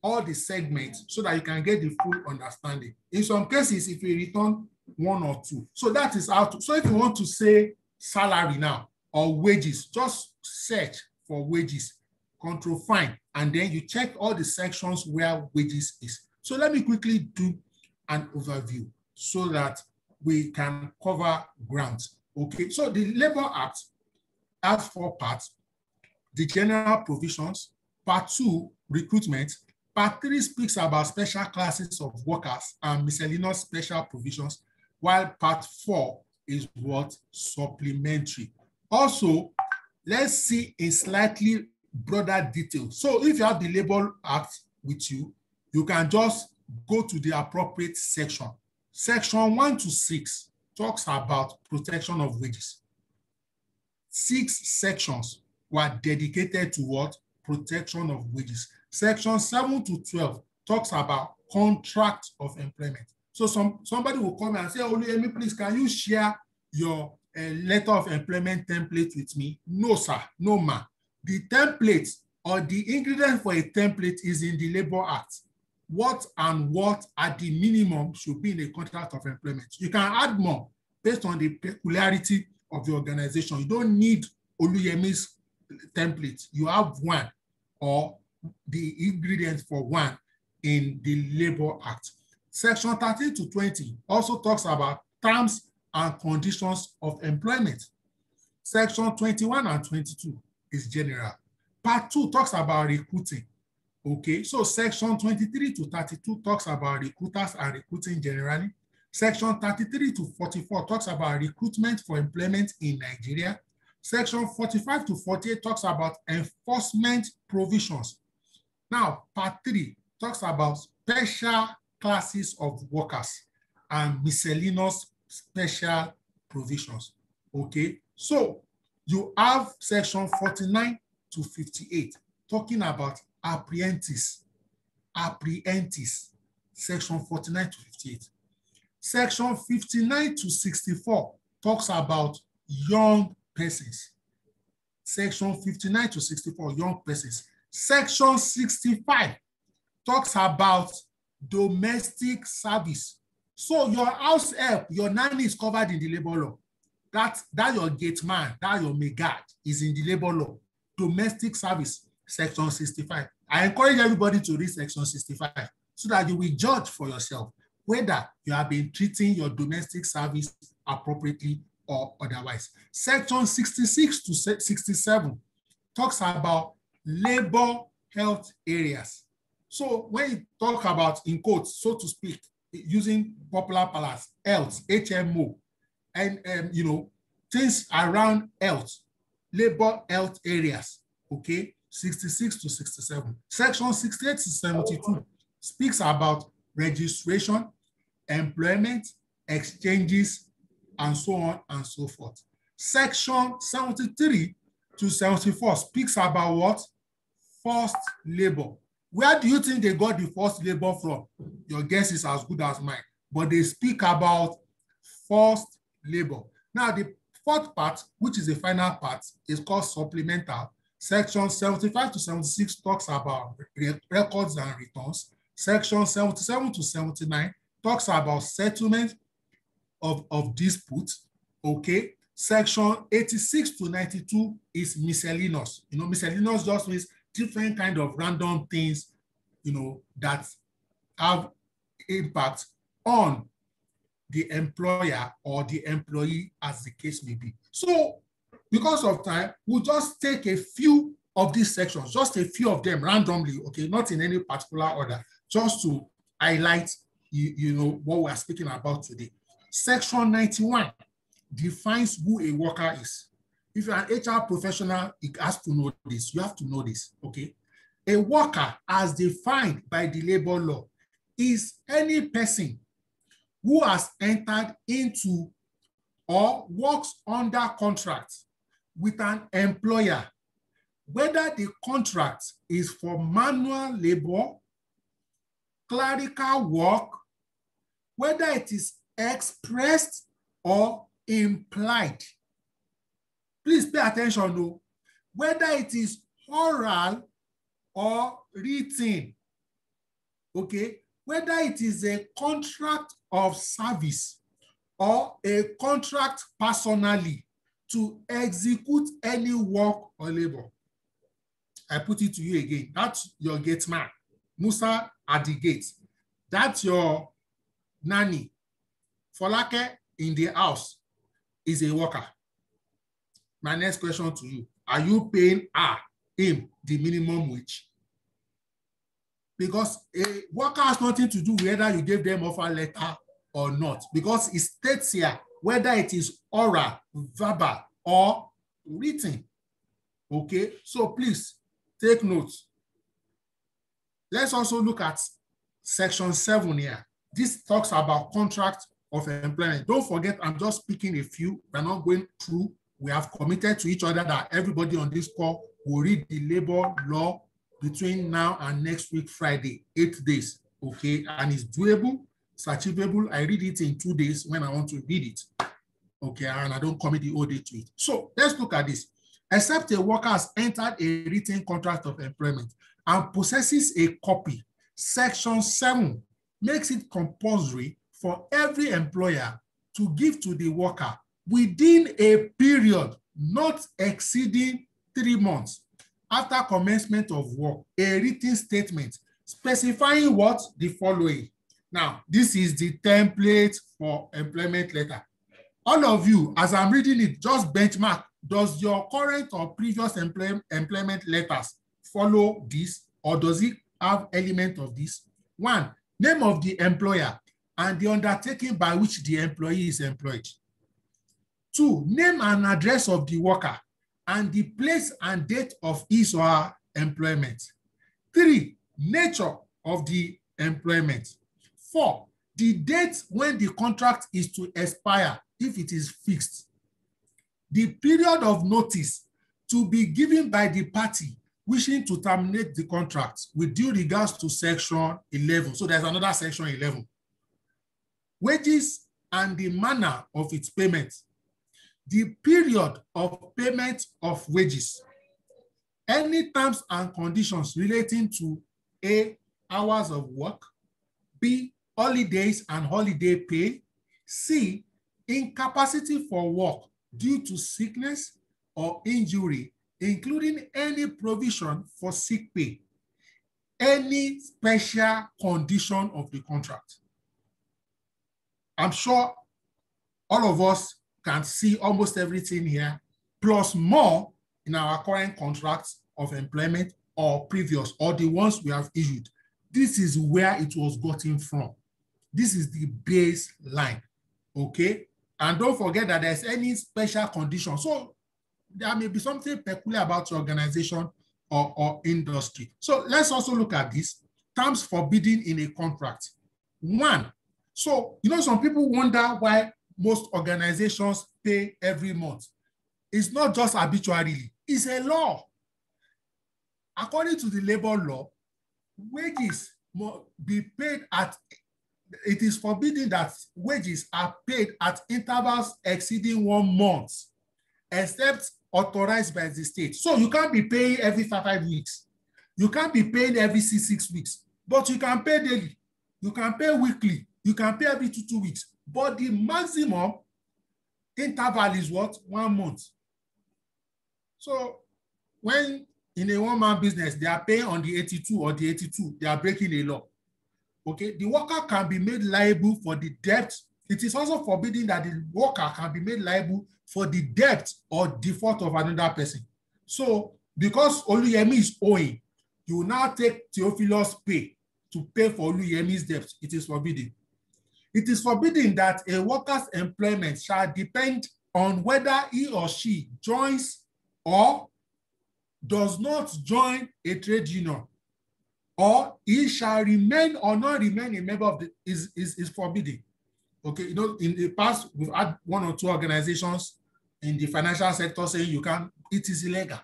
all the segments so that you can get the full understanding. In some cases, it will return 1 or 2. So that is how to, so if you want to say salary now or wages, just search for wages, control find, and then you check all the sections where wages is. So let me quickly do an overview so that we can cover grounds. Okay, so the Labor Act has 4 parts: the general provisions, part 2, recruitment, part 3 speaks about special classes of workers and miscellaneous special provisions, while part 4 is what? Supplementary. Also, let's see in slightly broader detail. So if you have the Labor Act with you, you can just go to the appropriate section. Section 1 to 6 talks about protection of wages. 6 sections were dedicated to what? Protection of wages. Section 7 to 12 talks about contract of employment. So somebody will come and say, Oluyemi, please, can you share your letter of employment template with me? No, sir, no, ma. The template or the ingredient for a template is in the Labor Act. What and what at the minimum should be in a contract of employment. You can add more based on the peculiarity of the organization. You don't need Oluyemi's template. You have one or the ingredients for one in the Labor Act. Section 13 to 20 also talks about terms and conditions of employment. Section 21 and 22 is general. Part 2 talks about recruiting. Okay, so section 23 to 32 talks about recruiters and recruiting generally. Section 33 to 44 talks about recruitment for employment in Nigeria. Section 45 to 48 talks about enforcement provisions. Now, part 3 talks about special classes of workers and miscellaneous special provisions. Okay, so you have section 49 to 58 talking about apprehentis, section 49 to 58. Section 59 to 64 talks about young persons. Section 59 to 64, young persons. Section 65 talks about domestic service. So your house help, your nanny is covered in the labor law. that your gate man, that your megad is in the labor law. Domestic service, section 65. I encourage everybody to read section 65 so that you will judge for yourself whether you have been treating your domestic service appropriately or otherwise. Section 66 to 67 talks about labor health areas. So when you talk about, in quotes, so to speak, using popular parlance, health, HMO, and things around health, labor health areas, okay, 66 to 67. Section 68 to 72 speaks about registration, employment, exchanges, and so on and so forth. Section 73 to 74 speaks about what? Forced labor. Where do you think they got the forced labor from? Your guess is as good as mine. But they speak about forced labor. Now, the fourth part, which is the final part, is called supplemental. Section 75 to 76 talks about records and returns. Section 77 to 79 talks about settlement of disputes, okay? Section 86 to 92 is miscellaneous. Miscellaneous just means different kind of random things, that have impact on the employer or the employee, as the case may be. So, because of time, we'll just take a few of these sections, just a few of them randomly, okay, not in any particular order, just to highlight, what we are speaking about today. Section 91 defines who a worker is. If you're an HR professional, it has to know this. You have to know this, okay? A worker, as defined by the labor law, is any person who has entered into or works under contract with an employer, whether the contract is for manual labor, clerical work, whether it is expressed or implied. Please pay attention though. Whether it is oral or written, okay? Whether it is a contract of service or a contract personally to execute any work or labor. I put it to you again. That's your gate man, Musa at the gate. That's your nanny. Folake in the house is a worker. My next question to you, are you paying him the minimum wage? Because a worker has nothing to do with whether you gave them offer letter or not, because it states here whether it is oral, verbal, or written. Okay, so please take notes. Let's also look at section 7 here. This talks about contract of employment. Don't forget, I'm just picking a few. We're not going through. We have committed to each other that everybody on this call will read the labor law between now and next week, Friday, 8 days, okay? And it's doable, it's achievable. I read it in 2 days when I want to read it, okay? And I don't commit the whole day to it. So let's look at this. Except a worker has entered a written contract of employment and possesses a copy, section 7 makes it compulsory for every employer to give to the worker within a period not exceeding 3 months after commencement of work, a written statement specifying what? The following. Now, this is the template for employment letter. All of you, as I'm reading it, just benchmark. Does your current or previous employment letters follow this, or does it have element of this? 1, name of the employer and the undertaking by which the employee is employed. 2, name and address of the worker and the place and date of his or her employment. 3, nature of the employment. 4, the date when the contract is to expire if it is fixed. The period of notice to be given by the party wishing to terminate the contract with due regards to section 11. So there's another section 11. Wages and the manner of its payment. The period of payment of wages. Any terms and conditions relating to A, hours of work, B, holidays and holiday pay, C, incapacity for work due to sickness or injury, including any provision for sick pay, any special condition of the contract. I'm sure all of us can see almost everything here, plus more in our current contracts of employment or previous, or the ones we have issued. This is where it was gotten from. This is the baseline, okay? And don't forget that there's any special condition. So there may be something peculiar about your organization or industry. So let's also look at this. Terms forbidden in a contract. One, so, you know, some people wonder why most organizations pay every month. It's not just arbitrarily, it's a law. According to the labor law, wages must be paid at, it is forbidden that wages are paid at intervals exceeding 1 month, except authorized by the state. So you can't be paying every 5 weeks. You can't be paying every 6 weeks, but you can pay daily. You can pay weekly. You can pay every 2 weeks. But the maximum interval is what? 1 month. So when in a one-man business, they are paying on the 82 or the 82, they are breaking a law. Okay, the worker can be made liable for the debt. It is also forbidden that the worker can be made liable for the debt or default of another person. So because Oluyemi is owing, you will now take Theophilus' pay to pay for Oluyemi's debt. It is forbidden. It is forbidden that a worker's employment shall depend on whether he or she joins or does not join a trade union, or he shall remain or not remain a member of the, is forbidden. Okay, you know, in the past, we've had 1 or 2 organizations in the financial sector saying you can, it is illegal.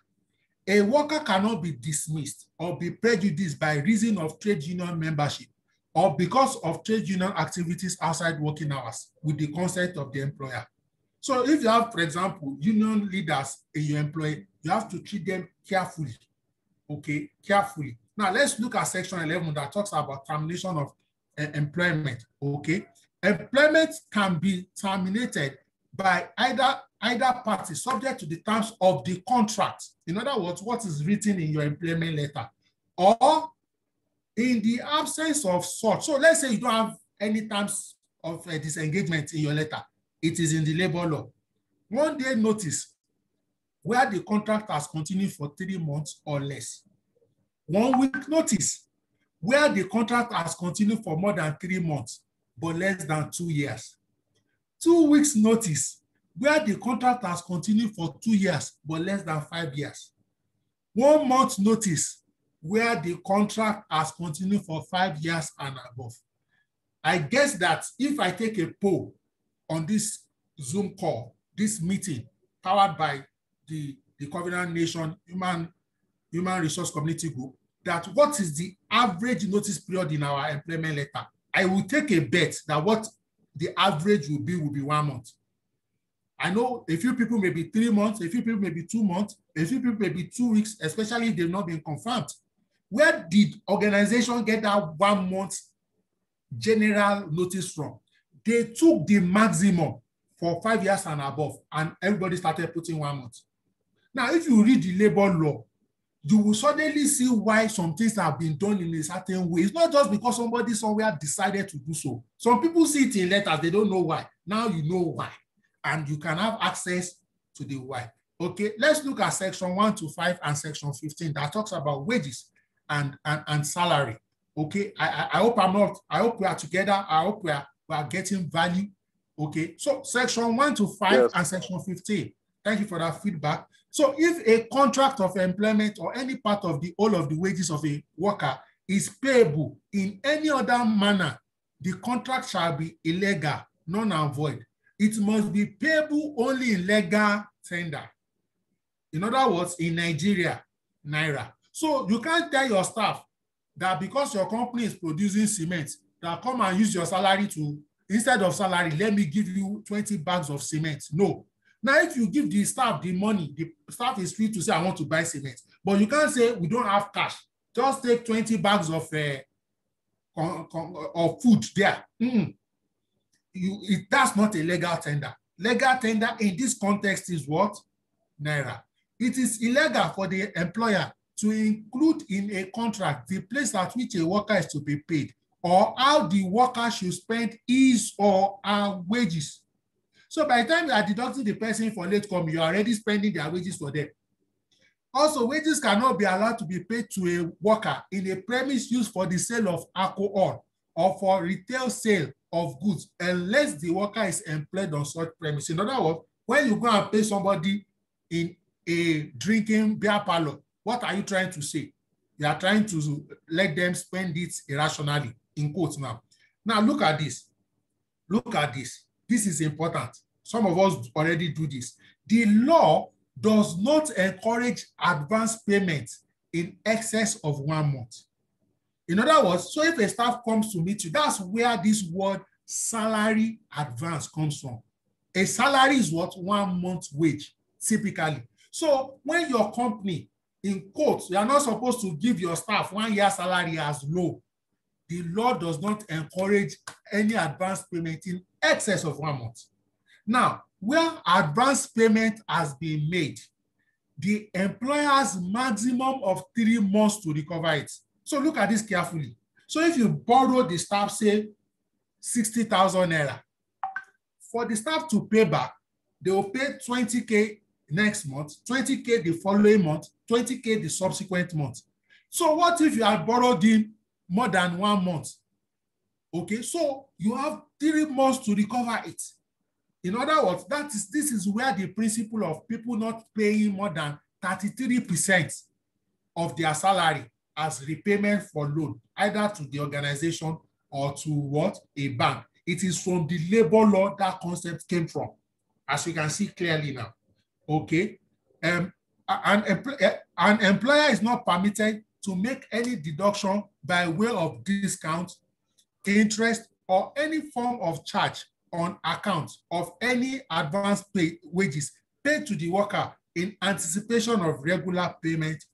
A worker cannot be dismissed or be prejudiced by reason of trade union membership or because of trade union activities outside working hours with the consent of the employer. So if you have, for example, union leaders in your employee, you have to treat them carefully, okay, carefully. Now let's look at section 11 that talks about termination of employment, okay. Employment can be terminated by either party subject to the terms of the contract. In other words, what is written in your employment letter, or in the absence of such. So let's say you don't have any terms of disengagement in your letter. It is in the labor law. 1 day notice where the contract has continued for 3 months or less. 1 week notice where the contract has continued for more than 3 months, but less than 2 years. 2 weeks notice where the contract has continued for 2 years, but less than 5 years. 1 month notice where the contract has continued for 5 years and above. I guess that if I take a poll on this Zoom call, this meeting powered by the Covenant Nation Human Resource Community Group, that what is the average notice period in our employment letter, I will take a bet that what the average will be 1 month. I know a few people may be 3 months, a few people may be 2 months, a few people may be 2 weeks, especially if they've not been confirmed. Where did organization get that 1 month general notice from? They took the maximum for 5 years and above, and everybody started putting 1 month. Now, if you read the labor law, you will suddenly see why some things have been done in a certain way. It's not just because somebody somewhere decided to do so. Some people see it in letters, they don't know why. Now you know why, and you can have access to the why. Okay, let's look at section 1 to 5 and section 15 that talks about wages and salary. Okay, I hope we are together. I hope we are getting value. Okay, so section 1 to 5 yes. And section 15. Thank you for that feedback. So if a contract of employment or any part of the whole of the wages of a worker is payable in any other manner, the contract shall be illegal, null and void. It must be payable only in legal tender. In other words, in Nigeria, Naira. So you can't tell your staff that because your company is producing cement, that come and use your salary to, instead of salary, let me give you 20 bags of cement. No. Now, if you give the staff the money, the staff is free to say, I want to buy cement. But you can't say, we don't have cash. Just take 20 bags of food there. That's not a legal tender. Legal tender in this context is what? Naira. It is illegal for the employer to include in a contract the place at which a worker is to be paid or how the worker should spend his or her wages. So by the time you are deducting the person for late coming, you are already spending their wages for them. Also, wages cannot be allowed to be paid to a worker in a premise used for the sale of alcohol or for retail sale of goods unless the worker is employed on such premise. In other words, when you go and pay somebody in a drinking beer parlor, what are you trying to say? You are trying to let them spend it irrationally, in quotes now. Now, look at this. Look at this. This is important. Some of us already do this. The law does not encourage advance payment in excess of 1 month. In other words, so if a staff comes to meet you, that's where this word salary advance comes from. A salary is what? 1 month's wage, typically. So when your company, in quotes, you are not supposed to give your staff 1 year salary as low. The law does not encourage any advance payment in excess of 1 month. Now, where advance payment has been made, the employer has maximum of 3 months to recover it. So look at this carefully. So if you borrow the staff, say, 60,000 naira, for the staff to pay back, they will pay 20K next month, 20K the following month, 20K the subsequent month. So what if you have borrowed him more than 1 month? Okay, so you have 3 months to recover it. In other words, this is where the principle of people not paying more than 33% of their salary as repayment for loan, either to the organization or to what? A bank. It is from the labor law that concept came from, as you can see clearly now. Okay. An employer is not permitted to make any deduction by way of discount, interest, or any form of charge on account of any advance wages paid to the worker in anticipation of regular payment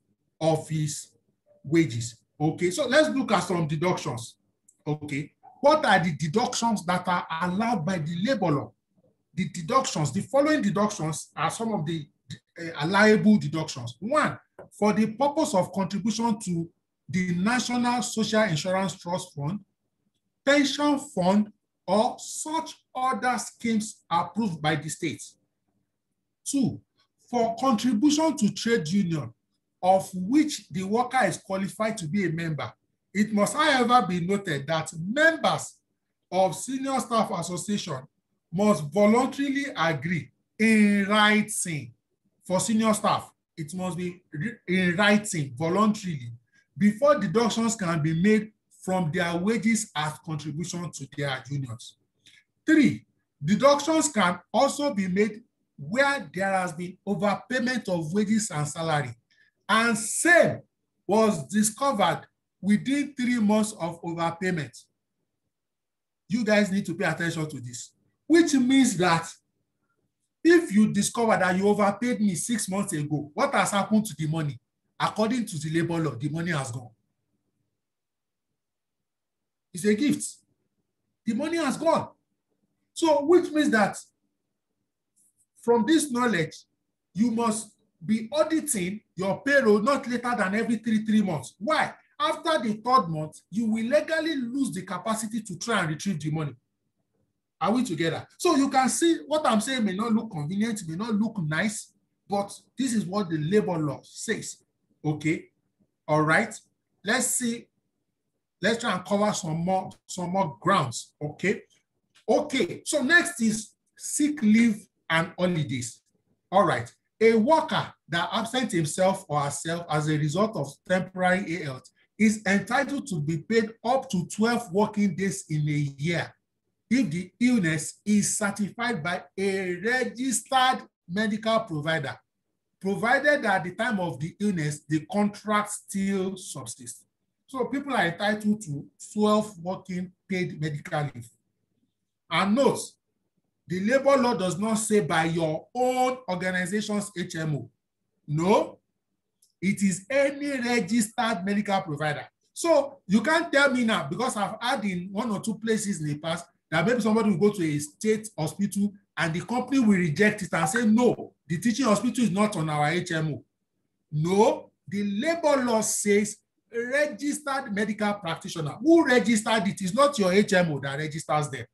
of his wages. Okay, so let's look at some deductions. Okay, what are the deductions that are allowed by the labor law? The deductions, the following deductions are some of the allowable deductions. 1, for the purpose of contribution to the National Social Insurance Trust Fund, pension fund, or such other schemes approved by the state. 2, for contribution to trade union of which the worker is qualified to be a member. It must, however, be noted that members of senior staff association must voluntarily agree in writing. For senior staff, it must be in writing voluntarily before deductions can be made from their wages as contribution to their unions. 3, deductions can also be made where there has been overpayment of wages and salary, and same was discovered within 3 months of overpayment. You guys need to pay attention to this, which means that if you discover that you overpaid me 6 months ago, what has happened to the money? According to the labor law, the money has gone. It's a gift. The money has gone. So, which means that from this knowledge, you must be auditing your payroll not later than every 3 months. Why? After the 3rd month, you will legally lose the capacity to try and retrieve the money. Are we together? So you can see what I'm saying may not look convenient, may not look nice, but this is what the labor law says. Okay. All right. Let's see. Let's try and cover some more grounds. Okay. Okay. So next is sick leave and holidays. All right. A worker that absents himself or herself as a result of temporary ill health is entitled to be paid up to 12 working days in a year if the illness is certified by a registered medical provider, provided that at the time of the illness, the contract still subsists. So people are entitled to 12 working paid medical leave. And note, the labor law does not say by your own organization's HMO. No, it is any registered medical provider. So you can't tell me now, because I've had in 1 or 2 places in the past that maybe somebody will go to a state hospital and the company will reject it and say, no, the teaching hospital is not on our HMO. No, the labor law says registered medical practitioner. Who registered it? Is not your HMO that registers them.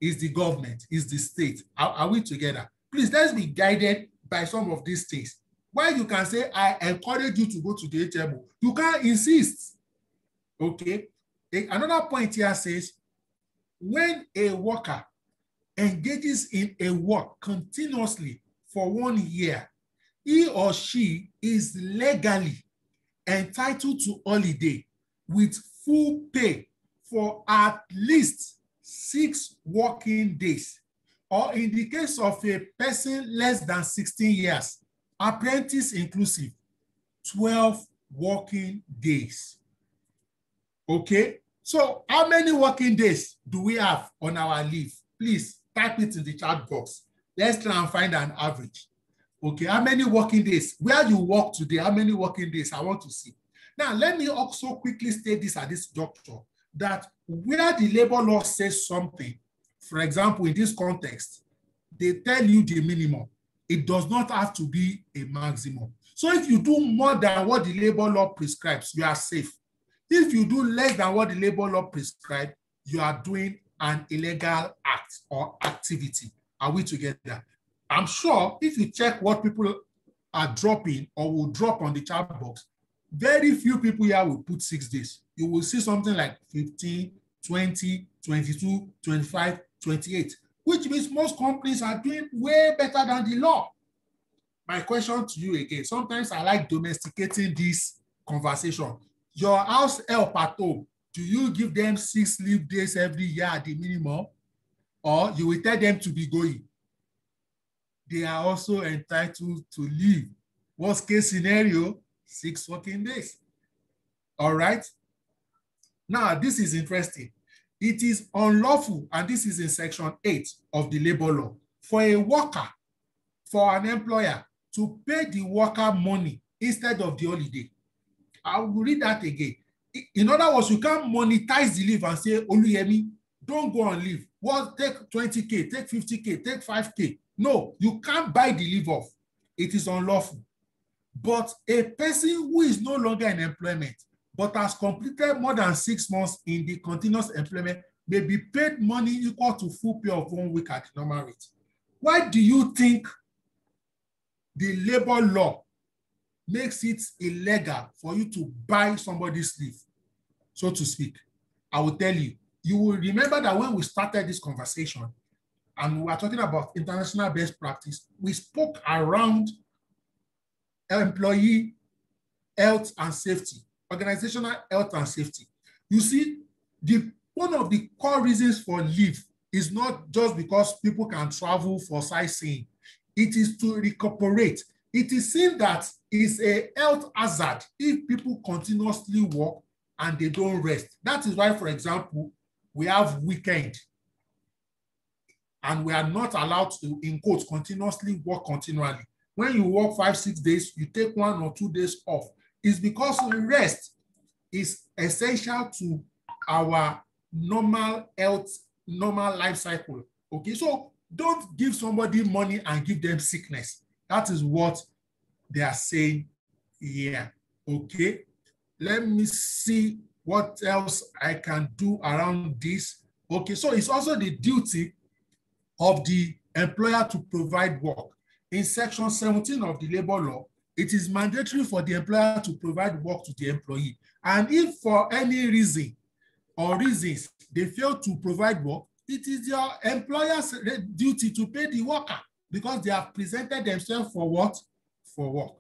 It's the government, it's the state. Are we together? Please, let's be guided by some of these things. Why you can say, I encourage you to go to the HMO. You can't insist. Okay. Another point here says, when a worker engages in a work continuously for 1 year, he or she is legally entitled to holiday with full pay for at least 6 working days, or in the case of a person less than 16 years, apprentice inclusive, 12 working days. Okay, so how many working days do we have on our leave? Please type it in the chat box. Let's try and find an average. Okay, how many working days? Where you work today, how many working days? I want to see. Now, let me also quickly state this at this juncture, that where the labor law says something, for example, in this context, they tell you the minimum. It does not have to be a maximum. So if you do more than what the labor law prescribes, you are safe. If you do less than what the labor law prescribes, you are doing an illegal act or activity. Are we together? I'm sure if you check what people are dropping or will drop on the chat box, very few people here will put 6 days. You will see something like 15, 20, 22, 25, 28, which means most companies are doing way better than the law. My question to you again, sometimes I like domesticating this conversation. Your house help at home, do you give them 6 leave days every year at the minimum, or you will tell them to be going? They are also entitled to leave. Worst case scenario, 6 working days. All right. Now, this is interesting. It is unlawful, and this is in section 8 of the labor law, for a worker, for an employer to pay the worker money instead of the holiday. I will read that again. In other words, you can't monetize the leave and say, Oluyemi, don't go on leave. Well, take 20K, take 50K, take 5K. No, you can't buy the leave off. It is unlawful. But a person who is no longer in employment, but has completed more than 6 months in the continuous employment, may be paid money equal to full pay of 1 week at the normal rate. Why do you think the labor law makes it illegal for you to buy somebody's leave, so to speak? I will tell you. You will remember that when we started this conversation and we were talking about international best practice, we spoke around employee health and safety, organizational health and safety. You see, one of the core reasons for leave is not just because people can travel for sightseeing. It is to recuperate. It is seen that it's a health hazard if people continuously work and they don't rest. That is why, for example, we have weekend and we are not allowed to, in quotes, continuously work continually. When you work 5-6 days, you take 1 or 2 days off. It's because rest is essential to our normal health, normal life cycle. Okay, so don't give somebody money and give them sickness. That is what they are saying here. Okay, let me see what else I can do around this. Okay, so it's also the duty of the employer to provide work. In section 17 of the labor law, it is mandatory for the employer to provide work to the employee. And if for any reason or reasons they fail to provide work, it is your employer's duty to pay the worker because they have presented themselves for what? For work.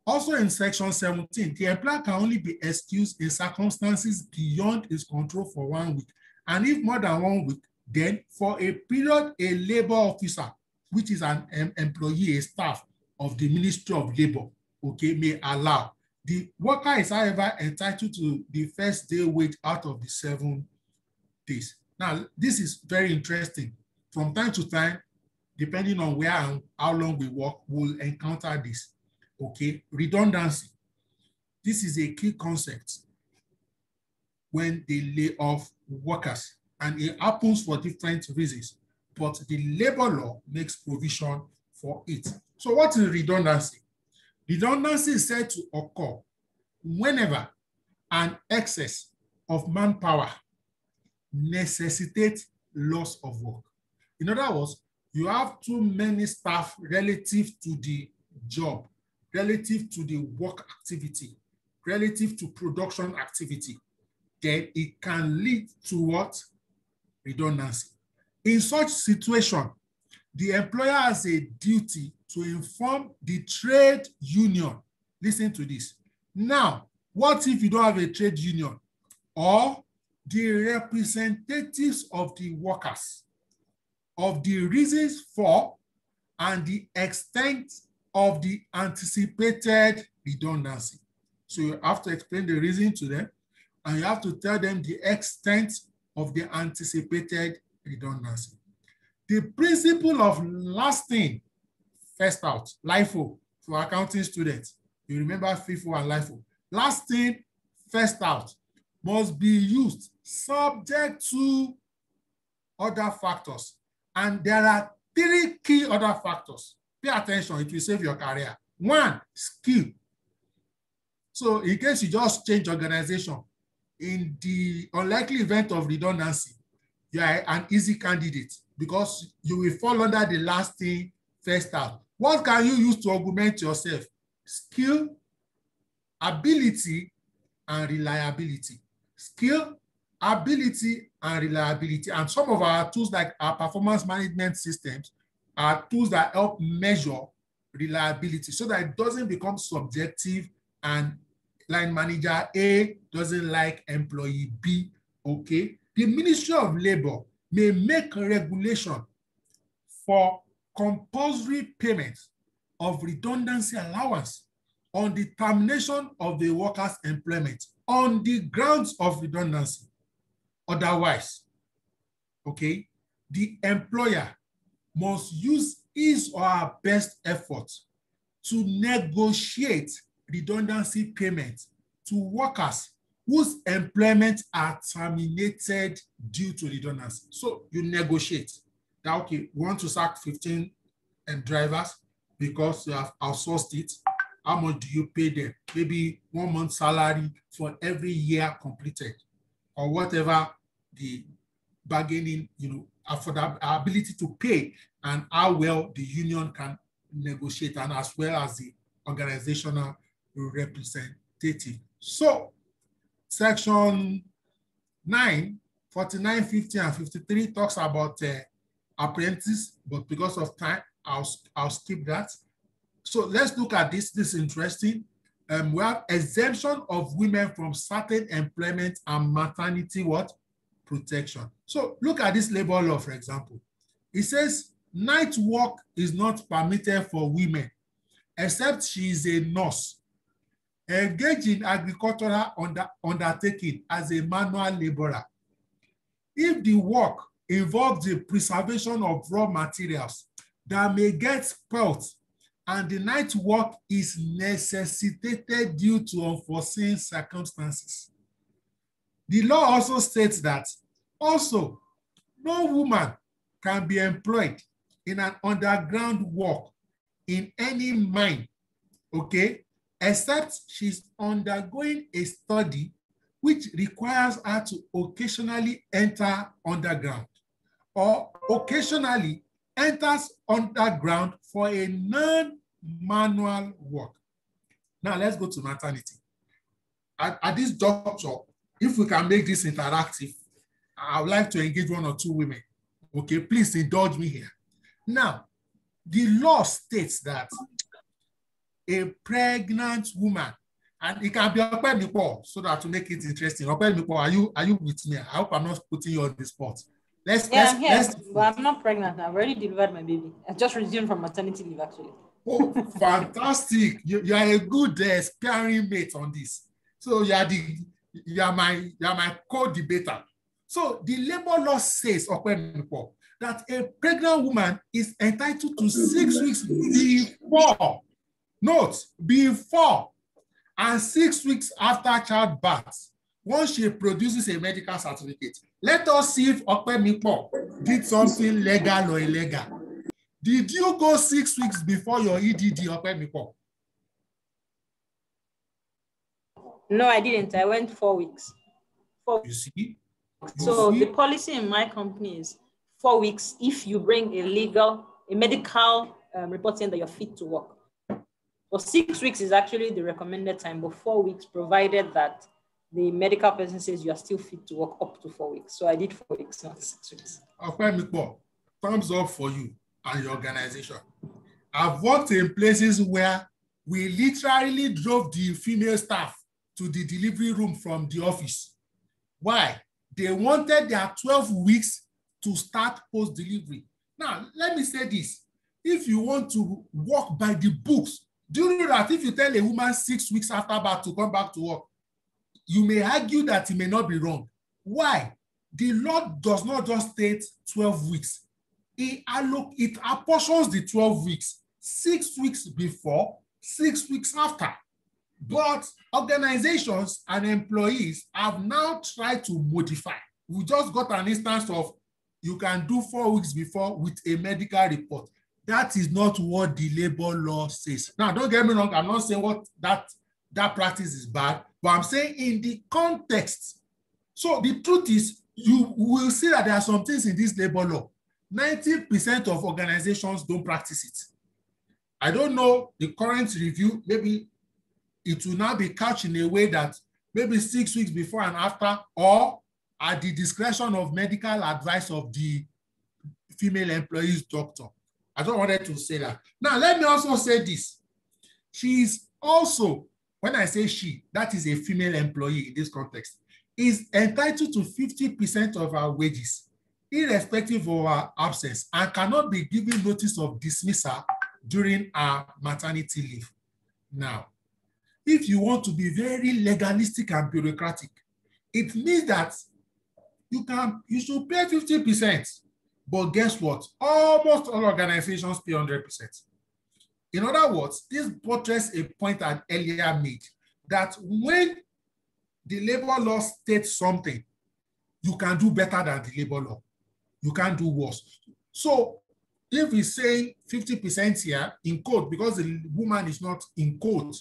Also in section 17, the employer can only be excused in circumstances beyond his control for 1 week. And if more than 1 week, then for a period, a labor officer, which is an employee, a staff of the Ministry of Labor, okay, may allow. The worker is, however, entitled to the first day wage out of the 7 days. Now, this is very interesting. From time to time, depending on where and how long we work, we'll encounter this. Okay, redundancy. This is a key concept when they lay off workers. and it happens for different reasons, but the labor law makes provision for it. So what is redundancy? Redundancy is said to occur whenever an excess of manpower necessitates loss of work. In other words, you have too many staff relative to the job, relative to the work activity, relative to production activity, then it can lead to what? Redundancy. In such situation, the employer has a duty to inform the trade union. Listen to this. Now, what if you don't have a trade union or the representatives of the workers of the reasons for and the extent of the anticipated redundancy? So you have to explain the reason to them, and you have to tell them the extent of the anticipated redundancy. The principle of last in, first out, LIFO, for accounting students. You remember FIFO and LIFO. Last in, first out must be used subject to other factors. And there are 3 key other factors. Pay attention, it will save your career. 1, skill. So in case you just change organization, in the unlikely event of redundancy, you are an easy candidate because you will fall under the last in, first out. What can you use to augment yourself? Skill, ability, and reliability. Skill, ability, and reliability. And some of our tools, like our performance management systems, are tools that help measure reliability so that it doesn't become subjective and line manager A doesn't like employee B, okay? The Ministry of Labor may make a regulation for compulsory payment of redundancy allowance on the termination of the worker's employment on the grounds of redundancy. Otherwise, okay, the employer must use his or her best effort to negotiate redundancy payment to workers whose employment are terminated due to redundancy. So you negotiate that, okay, we want to sack 15 drivers because you have outsourced it. How much do you pay them? Maybe 1 month's salary for every year completed, or whatever the bargaining, for the ability to pay and how well the union can negotiate, and as well as the organizational representative. So section 9, 49, 50, and 53 talks about apprentice, but because of time, I'll skip that. So let's look at this. This is interesting. We have exemption of women from certain employment and maternity protection. So look at this labor law, for example. It says night work is not permitted for women except she is a nurse engaged in agricultural undertaking as a manual laborer. If the work involves the preservation of raw materials that may get spoiled and the night work is necessitated due to unforeseen circumstances. The law also states that also no woman can be employed in an underground work in any mine, okay, except she's undergoing a study which requires her to occasionally enter underground or occasionally enters underground for a non-manual work. Now let's go to maternity. At this juncture, if we can make this interactive, I would like to engage 1 or 2 women. Okay, please indulge me here. Now, the law states that a pregnant woman, and it can be Opemipo, so that to make it interesting. Opemipo, are you with me? I hope I'm not putting you on the spot. I'm here, but I'm not pregnant. I've already delivered my baby. I just resumed from maternity leave, actually. Oh, fantastic! You are a good sparring mate on this. So you are my co-debater. So the labor law says, Opemipo, that a pregnant woman is entitled to 6 weeks before. Note, before and 6 weeks after childbirth, once she produces a medical certificate. Let us see if Okpemipo did something legal or illegal. Did you go 6 weeks before your EDD, Okpemipo? No, I didn't. I went 4 weeks. You see? So the policy in my company is 4 weeks if you bring a medical report saying that you're fit to work. So 6 weeks is actually the recommended time, but 4 weeks, provided that the medical person says you are still fit to work up to 4 weeks. So I did 4 weeks, not 6 weeks. Okay, thumbs up for you and your organization. I've worked in places where we literally drove the female staff to the delivery room from the office. Why? They wanted their 12 weeks to start post-delivery. Now, let me say this. If you want to work by the books, do you know that if you tell a woman 6 weeks after birth to come back to work, you may argue that it may not be wrong. Why? The law does not just state 12 weeks. It apportions the 12 weeks, 6 weeks before, 6 weeks after. But organizations and employees have now tried to modify. We just got an instance of you can do 4 weeks before with a medical report. That is not what the labor law says. Now, don't get me wrong. I'm not saying what that practice is bad, but I'm saying in the context. So the truth is, you will see that there are some things in this labor law. 90% of organizations don't practice it. I don't know the current review, maybe it will now be couched in a way that maybe 6 weeks before and after, or at the discretion of medical advice of the female employee's doctor. I don't want to say that. Now, let me also say this. She is also, when I say she, that is a female employee in this context, is entitled to 50% of her wages, irrespective of her absence, and cannot be given notice of dismissal during her maternity leave. Now, if you want to be very legalistic and bureaucratic, it means that you should pay 50%. But guess what? Almost all organizations pay 100%. In other words, this buttress a point I earlier made that when the labor law states something, you can do better than the labor law. You can't do worse. So if we say 50% here in quote, because the woman is not in quote,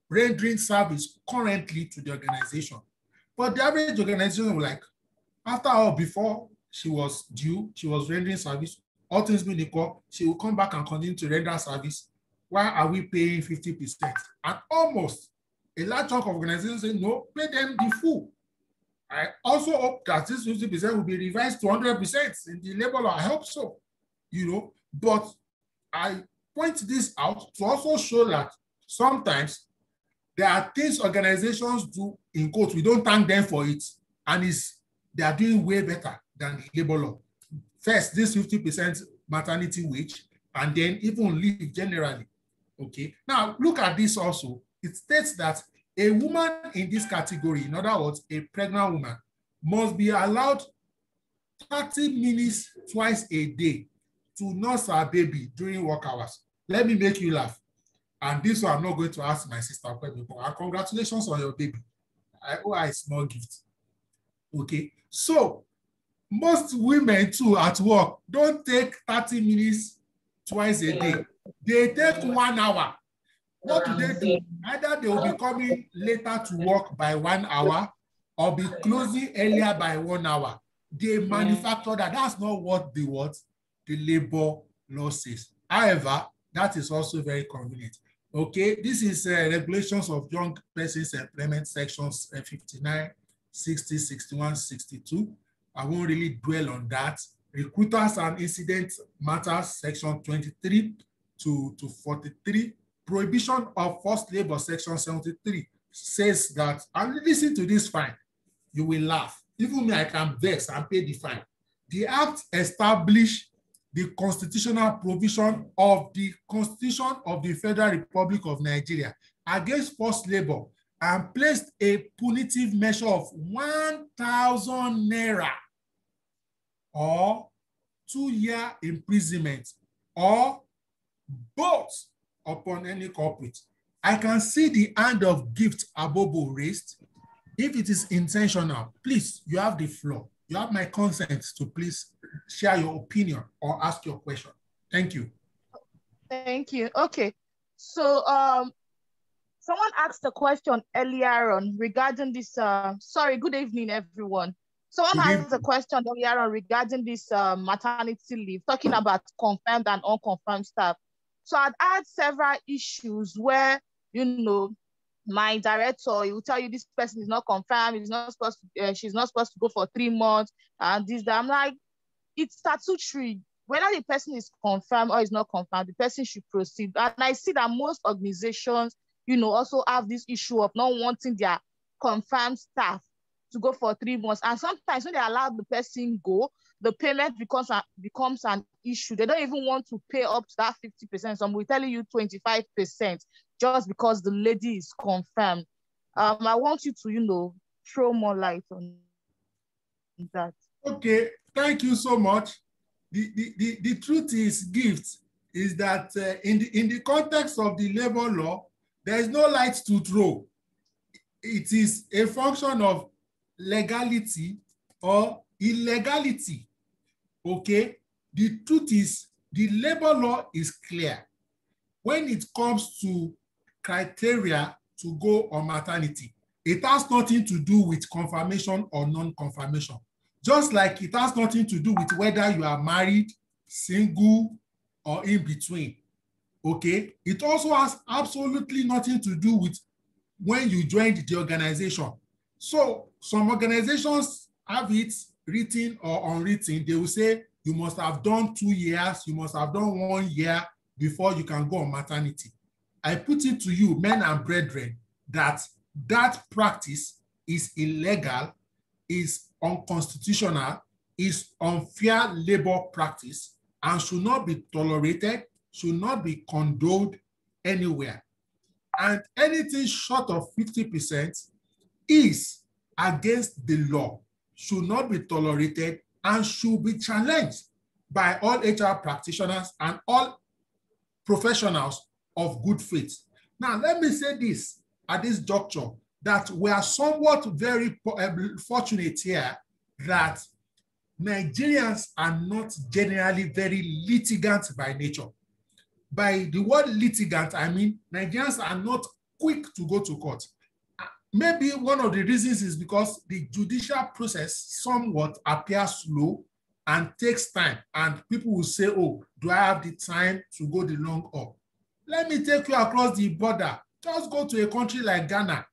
rendering service currently to the organization. But the average organization was like, after all, before she was due, she was rendering service, all things being equal, she will come back and continue to render service. Why are we paying 50%? And almost a large chunk of organizations say, no, pay them the full. I also hope that this 50% will be revised to 100% in the labor law. I hope so, but I point this out to also show that sometimes there are things organizations do, in quotes, we don't thank them for it, and they are doing way better than the labor law. First, this 50% maternity wage, and then even leave generally. Okay. Now, look at this also. It states that a woman in this category, in other words, a pregnant woman, must be allowed 30 minutes twice a day to nurse her baby during work hours. Let me make you laugh. And this one, I'm not going to ask my sister, and congratulations on your baby. I owe her a small gift. Okay. So, most women too at work don't take 30 minutes twice a day. They take 1 hour. What do they do? Either they will be coming later to work by 1 hour or be closing earlier by 1 hour. They manufacture that. That's not what the labor law says. However, that is also very convenient. Okay, this is regulations of young persons employment sections 59, 60, 61, 62. I won't really dwell on that. Recruiters and incident matters section 23 to 43. Prohibition of forced labor section 73 says that, and listen to this fine, you will laugh. Even me, I can vex and pay the fine. The act established the constitutional provision of the Constitution of the Federal Republic of Nigeria against forced labor and placed a punitive measure of 1,000 naira or 2-year imprisonment or both upon any culprit. I can see the hand of gift abobo raised. If it is intentional, please, you have the floor. you have my consent to please share your opinion or ask your question. Thank you. Thank you. Okay. So someone asked a question earlier on regarding this. Sorry, good evening, everyone. Someone has a question earlier on regarding this maternity leave, talking about confirmed and unconfirmed staff. So I'd had several issues where, you know, my director, he will tell you this person is not confirmed, he's not supposed to, she's not supposed to go for 3 months, and this, that. I'm like, it's statutory. Whether the person is confirmed or is not confirmed, the person should proceed. And I see that most organizations, you know, also have this issue of not wanting their confirmed staff to go for 3 months. And sometimes when they allow the person go, the payment becomes an issue. They don't even want to pay up to that 50%. Some will tell you 25% just because the lady is confirmed. I want you to, you know, throw more light on that. Okay, thank you so much. The truth is, gift is that in the context of the labor law, there is no light to throw. It is a function of legality or illegality. Okay, the truth is the labor law is clear when it comes to criteria to go on maternity. It has nothing to do with confirmation or non-confirmation. Just like it has nothing to do with whether you are married, single, or in between. Okay? It also has absolutely nothing to do with when you joined the organization. So some organizations have it written or unwritten. They will say you must have done 2 years, you must have done 1 year before you can go on maternity. I put it to you, men and brethren, that practice is illegal, is unconstitutional, is unfair labor practice, and should not be tolerated, should not be condoned anywhere. And anything short of 50% is against the law, should not be tolerated, and should be challenged by all HR practitioners and all professionals of good faith. Now, let me say this at this juncture, that we are somewhat very fortunate here that Nigerians are not generally very litigant by nature. By the word litigant, I mean Nigerians are not quick to go to court. Maybe one of the reasons is because the judicial process somewhat appears slow and takes time, and people will say, oh, do I have the time to go the long haul? Let me take you across the border. Just go to a country like Ghana.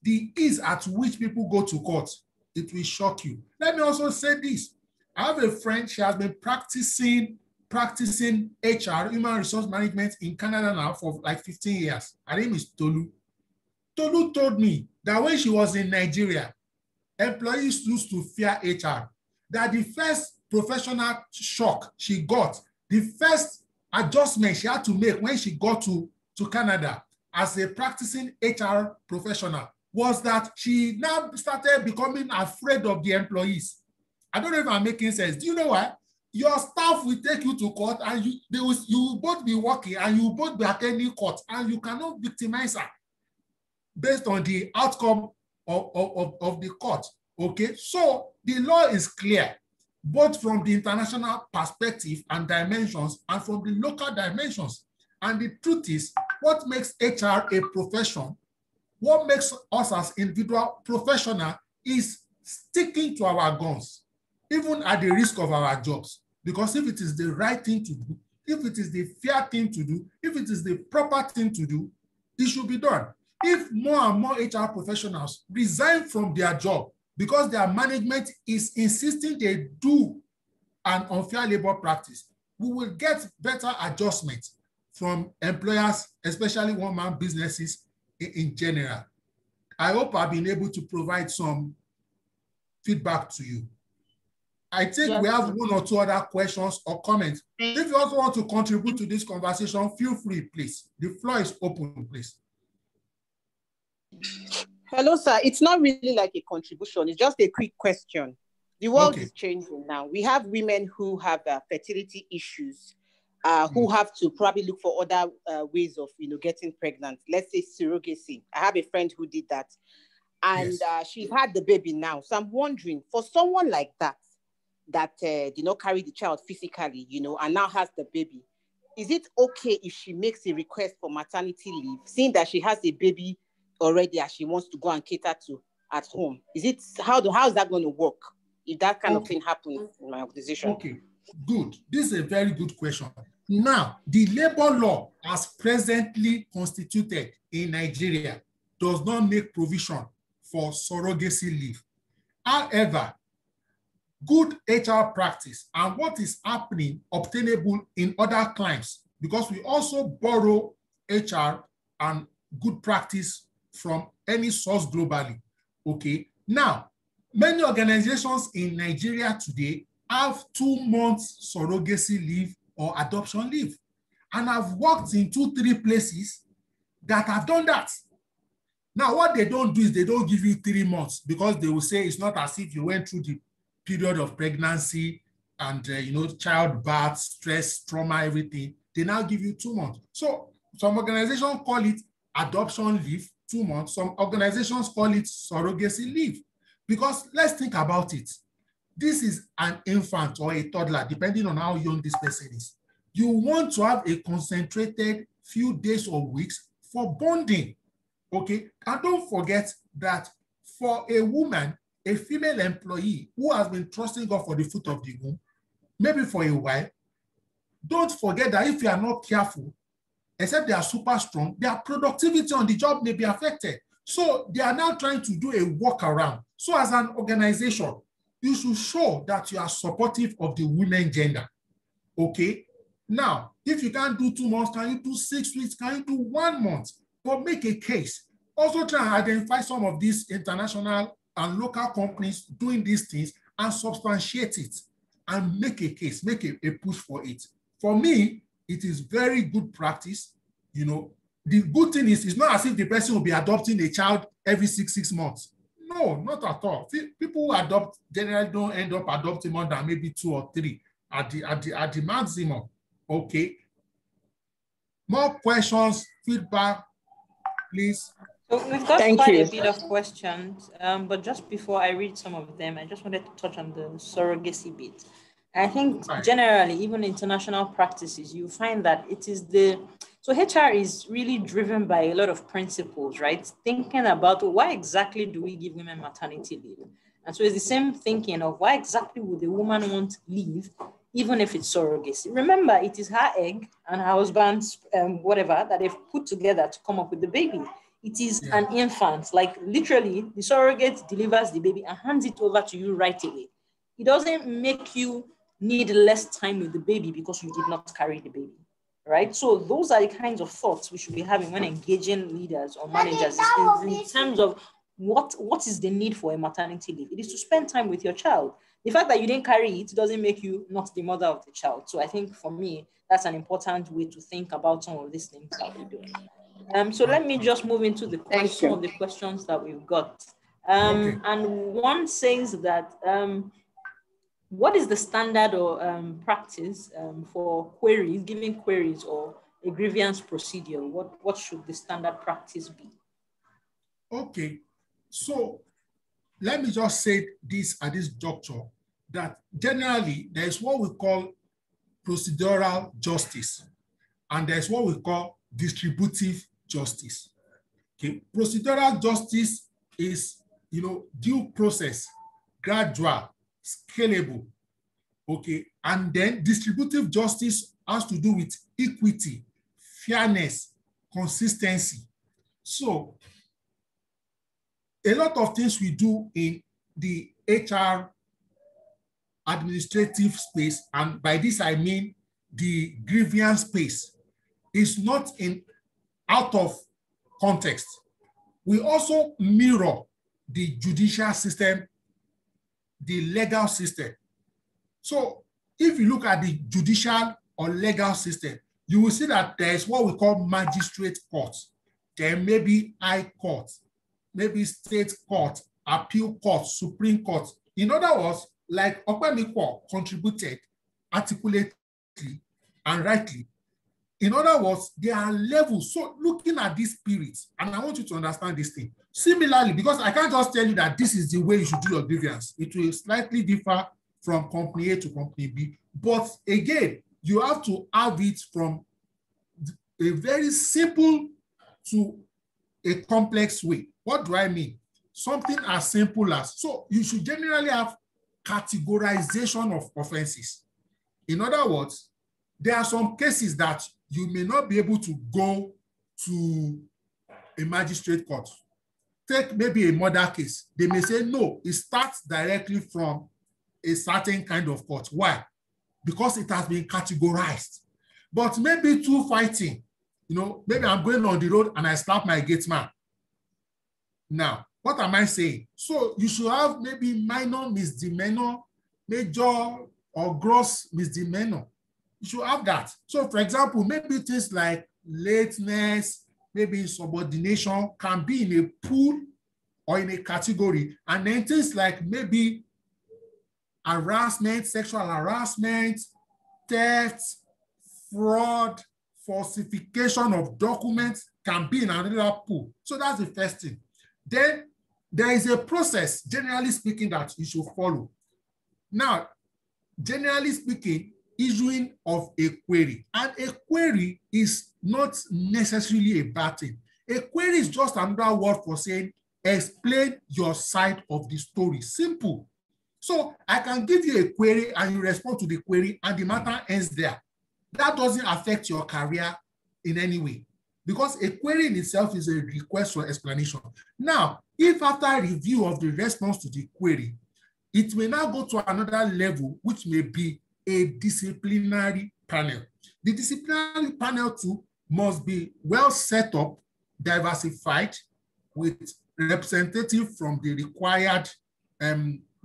The ease at which people go to court, it will shock you. Let me also say this. I have a friend, she has been practicing HR, human resource management in Canada now for like 15 years. Her name is Tolu. Tolu told me that when she was in Nigeria, employees used to fear HR, that the first professional shock she got, the first adjustment she had to make when she got to Canada as a practicing HR professional was that she now started becoming afraid of the employees. I don't know if I'm making sense. Do you know why? Your staff will take you to court and you will both be working and you will both be attending court, and you cannot victimize her based on the outcome of the court. Okay, so the law is clear, both from the international perspective and dimensions and from the local dimensions. And the truth is, what makes HR a profession, what makes us as individual professional is sticking to our guns, even at the risk of our jobs. Because if it is the right thing to do, if it is the fair thing to do, if it is the proper thing to do, it should be done. If more and more HR professionals resign from their job because their management is insisting they do an unfair labor practice, we will get better adjustment from employers, especially one-man businesses in general. I hope I've been able to provide some feedback to you. I think we have 1 or 2 other questions or comments. If you also want to contribute to this conversation, feel free, please. The floor is open, please. Hello, sir. It's not really like a contribution. It's just a quick question. The world is changing now. We have women who have fertility issues, who have to probably look for other ways of, getting pregnant. Let's say surrogacy. I have a friend who did that. and she's had the baby now. So I'm wondering, for someone like that did not carry the child physically, you know, and now has the baby, is it okay if she makes a request for maternity leave, seeing that she has a baby already and she wants to go and cater to at home? How is that going to work if that kind of thing happens in my organization? Okay, good. This is a very good question. Now, the labor law as presently constituted in Nigeria does not make provision for surrogacy leave. However, good HR practice and what is happening obtainable in other climes, because we also borrow HR and good practice from any source globally. Okay. Now, many organizations in Nigeria today have 2 months surrogacy leave or adoption leave. And I've worked in 2-3 places that have done that. Now, what they don't do is they don't give you 3 months, because they will say it's not as if you went through the period of pregnancy and childbirth, stress, trauma, everything. They now give you 2 months. So some organizations call it adoption leave, 2 months. Some organizations call it surrogacy leave. Because let's think about it. This is an infant or a toddler, depending on how young this person is. You want to have a concentrated few days or weeks for bonding. Okay, and don't forget that for a woman, a female employee who has been trusting God for the fruit of the womb, maybe for a while, don't forget that if you are not careful, except they are super strong, their productivity on the job may be affected. So they are now trying to do a workaround. So as an organization, you should show that you are supportive of the women gender. Okay? Now, if you can't do 2 months, can you do 6 weeks? Can you do 1 month? But make a case. Also try and identify some of these international and local companies doing these things and substantiate it and make a case, make a push for it. For me, it is very good practice. You know, the good thing is, it's not as if the person will be adopting a child every six months. No, not at all. People who adopt generally don't end up adopting more than maybe 2 or 3 at the maximum. Okay. More questions, feedback, please. So we've got quite a bit of questions, but just before I read some of them, I just wanted to touch on the surrogacy bit. I think generally, even international practices, you find that it is so HR is really driven by a lot of principles, right? Thinking about why exactly do we give women maternity leave? And so it's the same thinking of why exactly would the woman want leave, even if it's surrogacy. Remember, it is her egg and her husband's whatever that they've put together to come up with the baby. It is an infant, like literally the surrogate delivers the baby and hands it over to you right away. It doesn't make you need less time with the baby because you did not carry the baby, right? So those are the kinds of thoughts we should be having when engaging leaders or managers in terms of what is the need for a maternity leave. It is to spend time with your child. The fact that you didn't carry it doesn't make you not the mother of the child. So I think for me, that's an important way to think about some of these things that we're doing. So let me just move into some of the questions that we've got. And one says that, what is the standard or practice for queries, giving queries or a grievance procedure? What should the standard practice be? Okay, so let me just say this at this juncture, that generally there is what we call procedural justice, and there's what we call distributive justice. Okay, procedural justice is, due process, gradual, scalable. Okay, and then distributive justice has to do with equity, fairness, consistency. So a lot of things we do in the HR administrative space, and by this I mean the grievance space, is not out of context. We also mirror the judicial system, the legal system. So if you look at the judicial or legal system, you will see that there is what we call magistrate court. There may be high court, maybe state court, appeal court, Supreme Court. In other words, like Okpemikwo contributed articulately and rightly, in other words, there are levels. So looking at this spirit, and I want you to understand this thing. Similarly, because I can't just tell you that this is the way you should do your grievance. It will slightly differ from company A to company B. But again, you have to have it from a very simple to a complex way. What do I mean? Something as simple as, so you should generally have categorization of offenses. In other words, there are some cases that you may not be able to go to a magistrate court. Take maybe a murder case. They may say, no, it starts directly from a certain kind of court. Why? Because it has been categorized. But maybe two fighting, maybe I'm going on the road and I slap my gate man. Now, what am I saying? So you should have maybe minor misdemeanor, major or gross misdemeanor. You should have that. So for example, maybe things like lateness, maybe insubordination can be in a pool or in a category. And then things like maybe harassment, sexual harassment, theft, fraud, falsification of documents can be in another pool. So that's the first thing. Then there is a process, generally speaking, that you should follow. Now, generally speaking, issuing of a query. And a query is not necessarily a bad thing. A query is just another word for saying, explain your side of the story. Simple. So I can give you a query and you respond to the query and the matter ends there. That doesn't affect your career in any way, because a query in itself is a request for explanation. Now, if after review of the response to the query, it may now go to another level, which may be a disciplinary panel. The disciplinary panel too must be well set up, diversified, with representative from the required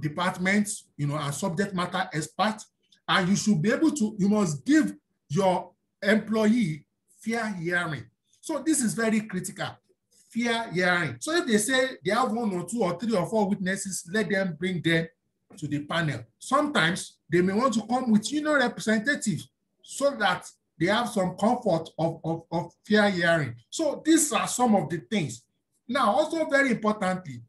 departments, and subject matter experts. And you should be able to, you must give your employee fair hearing. So this is very critical, fair hearing. So if they say they have 1 or 2 or 3 or 4 witnesses, let them bring them to the panel. Sometimes they may want to come with representatives so that they have some comfort of fair hearing. So these are some of the things. Now, also very importantly,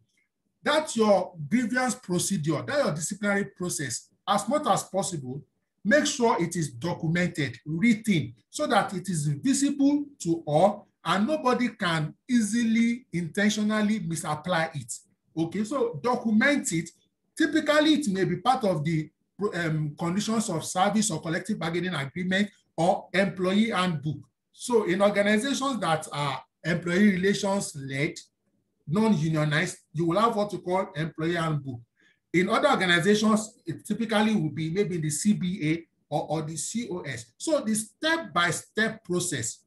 that your grievance procedure, that your disciplinary process, as much as possible, make sure it is documented, written, so that it is visible to all and nobody can easily, intentionally misapply it. Okay, so document it. Typically, it may be part of the conditions of service or collective bargaining agreement or employee handbook. So in organizations that are employee relations led, non-unionized, you will have what you call employee handbook. In other organizations, it typically will be maybe the CBA or the COS. So the step-by-step process,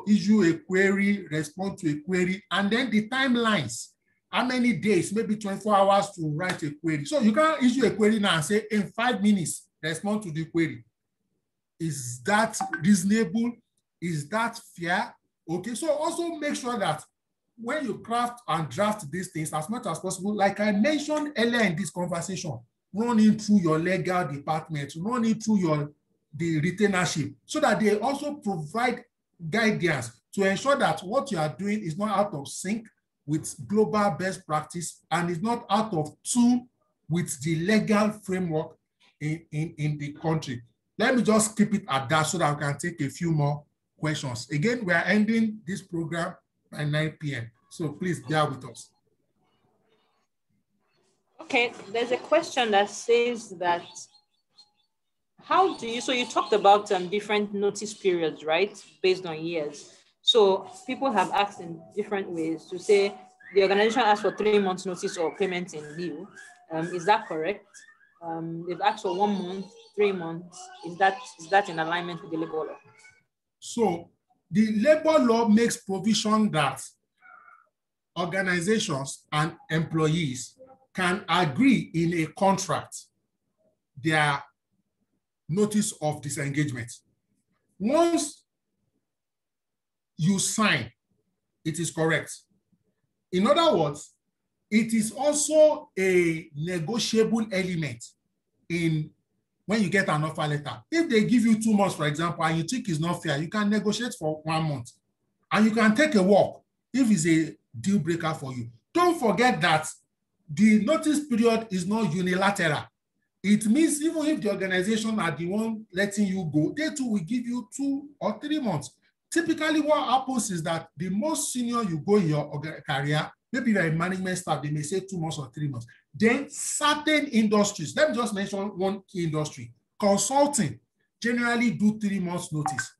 issue a query, respond to a query, and then the timelines. How many days, maybe 24 hours to write a query. So you can't issue a query now and say, in 5 minutes, respond to the query. Is that reasonable? Is that fair? Okay, so also make sure that when you craft and draft these things, as much as possible, like I mentioned earlier in this conversation, run it through your legal department, run it through the retainership, so that they also provide guidance to ensure that what you are doing is not out of sync with global best practice and is not out of tune with the legal framework in the country. Let me just keep it at that so that we can take a few more questions. Again, we are ending this program by 9 p.m. So please bear with us. Okay, there's a question that says that, so you talked about different notice periods, right? Based on years. So people have asked in different ways to say the organization asked for 3 months notice or payment in lieu. Is that correct? They've asked for 1 month, 3 months. Is that in alignment with the labor law? So the labor law makes provision that organizations and employees can agree in a contract their notice of disengagement. Once you sign, it is correct. In other words, it is also a negotiable element in when you get an offer letter. If they give you 2 months, for example, and you think it's not fair, you can negotiate for 1 month. And you can take a walk if it's a deal breaker for you. Don't forget that the notice period is not unilateral. It means even if the organization are the one letting you go, they too will give you 2 or 3 months. Typically, what happens is that the most senior you go in your career, maybe you're a management staff, they may say 2 months or 3 months. Then certain industries, let me just mention one key industry, consulting generally do 3 months notice.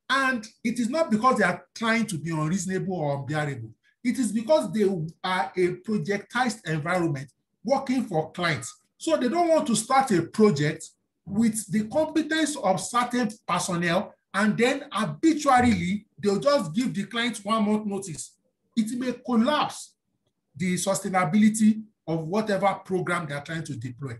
And it is not because they are trying to be unreasonable or unbearable. It is because they are a projectized environment working for clients. So they don't want to start a project with the competence of certain personnel, and then arbitrarily, they'll just give the client 1 month notice. It may collapse the sustainability of whatever program they're trying to deploy.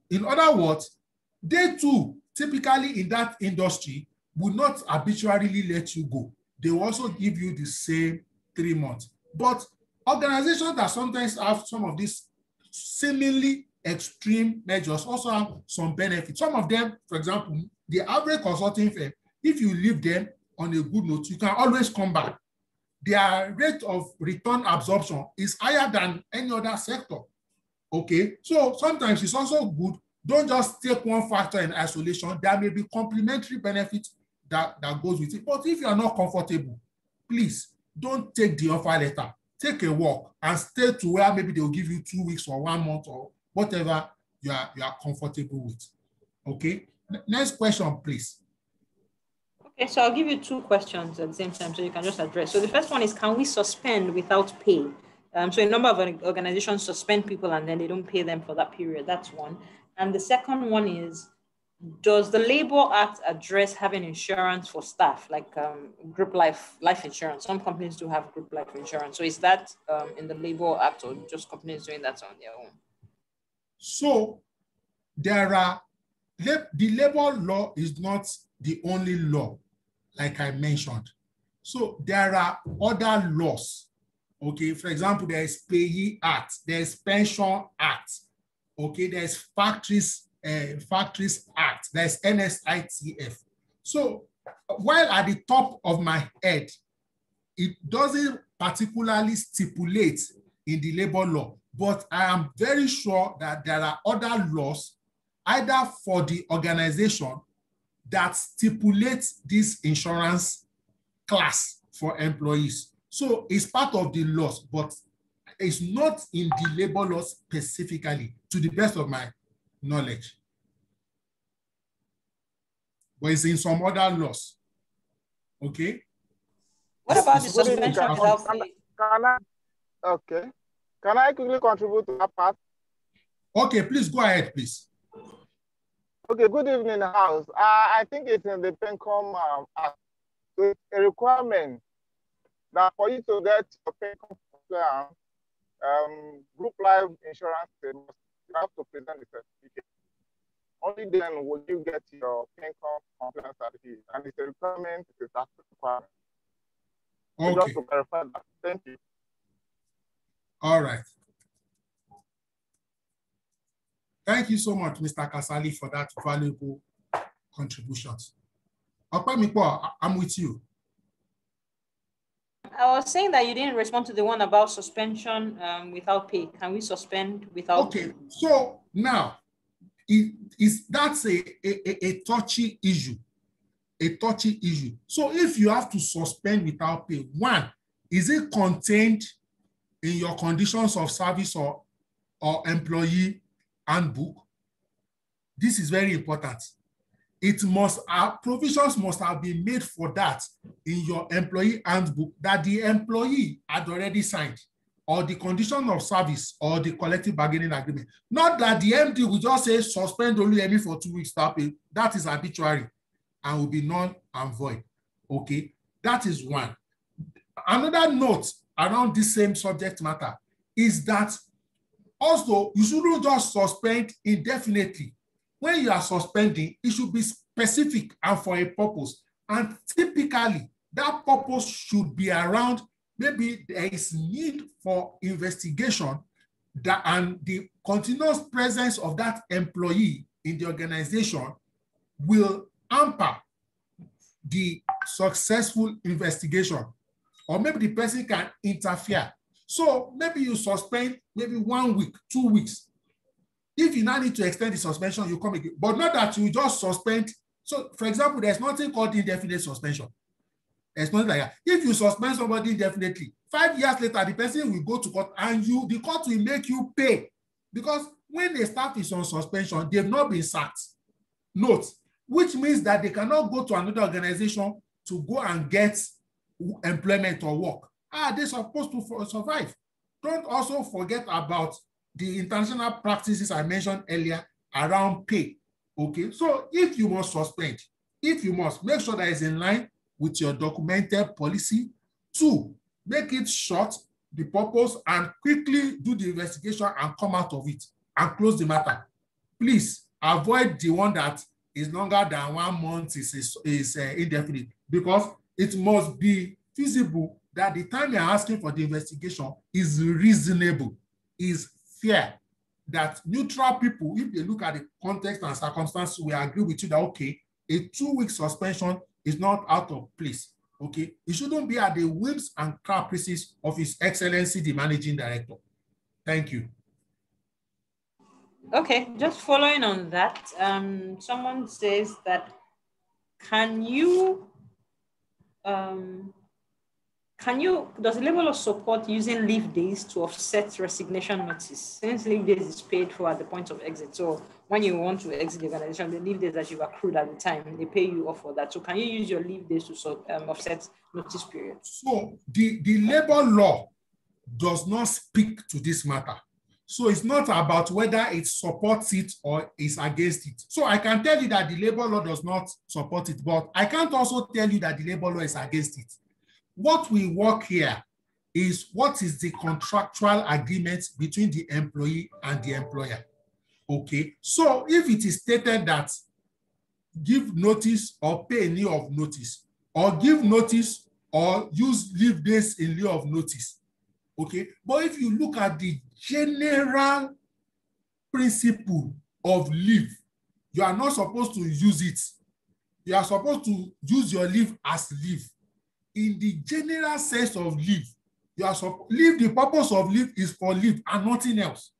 In other words, they too, typically in that industry, will not arbitrarily let you go. They will also give you the same 3 months. But organizations that sometimes have some of these seemingly extreme measures also have some benefits. Some of them, for example, the average consulting firm, if you leave them on a good note, you can always come back. Their rate of return absorption is higher than any other sector. Okay, so sometimes it's also good. Don't just take one factor in isolation. There may be complementary benefits that goes with it. But if you are not comfortable, please don't take the offer letter. Take a walk and stay to where maybe they'll give you 2 weeks or 1 month or whatever you are comfortable with. Okay, next question, please. Okay, so I'll give you 2 questions at the same time so you can just address. So the first one is, can we suspend without pay? So a number of organizations suspend people and then they don't pay them for that period. That's one. And the second one is, does the Labor Act address having insurance for staff, like group life insurance? Some companies do have group life insurance. So is that in the Labor Act, or just companies doing that on their own? So there are, the labor law is not the only law, like I mentioned. So there are other laws. Okay, for example, there is Payee Act, there is Pension Act. Okay, there's Factories Act, there's NSITF. So while at the top of my head, it doesn't particularly stipulate in the labor law, but I am very sure that there are other laws, either for the organization, that stipulates this insurance class for employees. So it's part of the laws, but it's not in the labor law specifically, to the best of my knowledge. But it's in some other laws. Okay? What about the suspension without pay? Okay. Can I quickly contribute to that part? Okay, please go ahead, please. Okay, good evening, House. I think it's in the PENCOM Act. So it's a requirement that for you to get your PENCOM plan, group life insurance, you have to present the certificate. Only then will you get your PENCOM compliance certificate. And it's a requirement, it's a tax requirement. So Okay. just to clarify that. Thank you. All right. Thank you so much, Mr. Kasali, for that valuable contributions. Okpemikpo, I'm with you. I was saying that you didn't respond to the one about suspension without pay. Can we suspend without pay? Okay, so now, that's a touchy issue. A touchy issue. So if you have to suspend without pay, one, is it contained in your conditions of service or employee handbook? This is very important. It must, provisions must have been made for that in your employee handbook that the employee had already signed, or the condition of service or the collective bargaining agreement. Not that the MD will just say suspend Oluyemi for 2 weeks without pay. That is arbitrary and will be null and void. Okay, that is one. Another note around this same subject matter is that also you shouldn't just suspend indefinitely. When you are suspending, it should be specific and for a purpose. And typically, that purpose should be around maybe there is need for investigation and the continuous presence of that employee in the organization will hamper the successful investigation, or maybe the person can interfere. So maybe you suspend maybe 1 week, 2 weeks. If you now need to extend the suspension, you come again, but not that you just suspend. So for example, there's nothing called indefinite suspension. There's nothing like that. If you suspend somebody indefinitely, 5 years later, the person will go to court and the court will make you pay. Because when the staff is on suspension, they've not been sacked. Note, which means that they cannot go to another organization to go and get employment or work. They're supposed to survive. Don't also forget about the international practices I mentioned earlier around pay. Okay, so if you must suspend, if you must, make sure that it's in line with your documented policy. 2, make it short, the purpose, and quickly do the investigation and come out of it and close the matter. Please avoid the one that is longer than 1 month is indefinite, because it must be feasible that the time you're asking for the investigation is reasonable, is fair, that neutral people, if they look at the context and circumstances, will agree with you that, okay, a 2-week suspension is not out of place. Okay, it shouldn't be at the whims and caprices of His Excellency, the Managing Director. Thank you. Okay, just following on that, someone says that, does the level of support using leave days to offset resignation notice, since leave days is paid for at the point of exit? So when you want to exit the organization, the leave days that you've accrued at the time, they pay you off for that. So can you use your leave days to offset notice period? So the labor law does not speak to this matter. So it's not about whether it supports it or is against it. So I can tell you that the labor law does not support it, but I can't also tell you that the labor law is against it. What we work here is what is the contractual agreement between the employee and the employer. Okay, so if it is stated that give notice or pay in lieu of notice, or give notice or use leave days in lieu of notice, okay, but if you look at the general principle of leave, you are not supposed to use it. You are supposed to use your leave as leave. In the general sense of leave, you are leave, the purpose of leave is for leave and nothing else.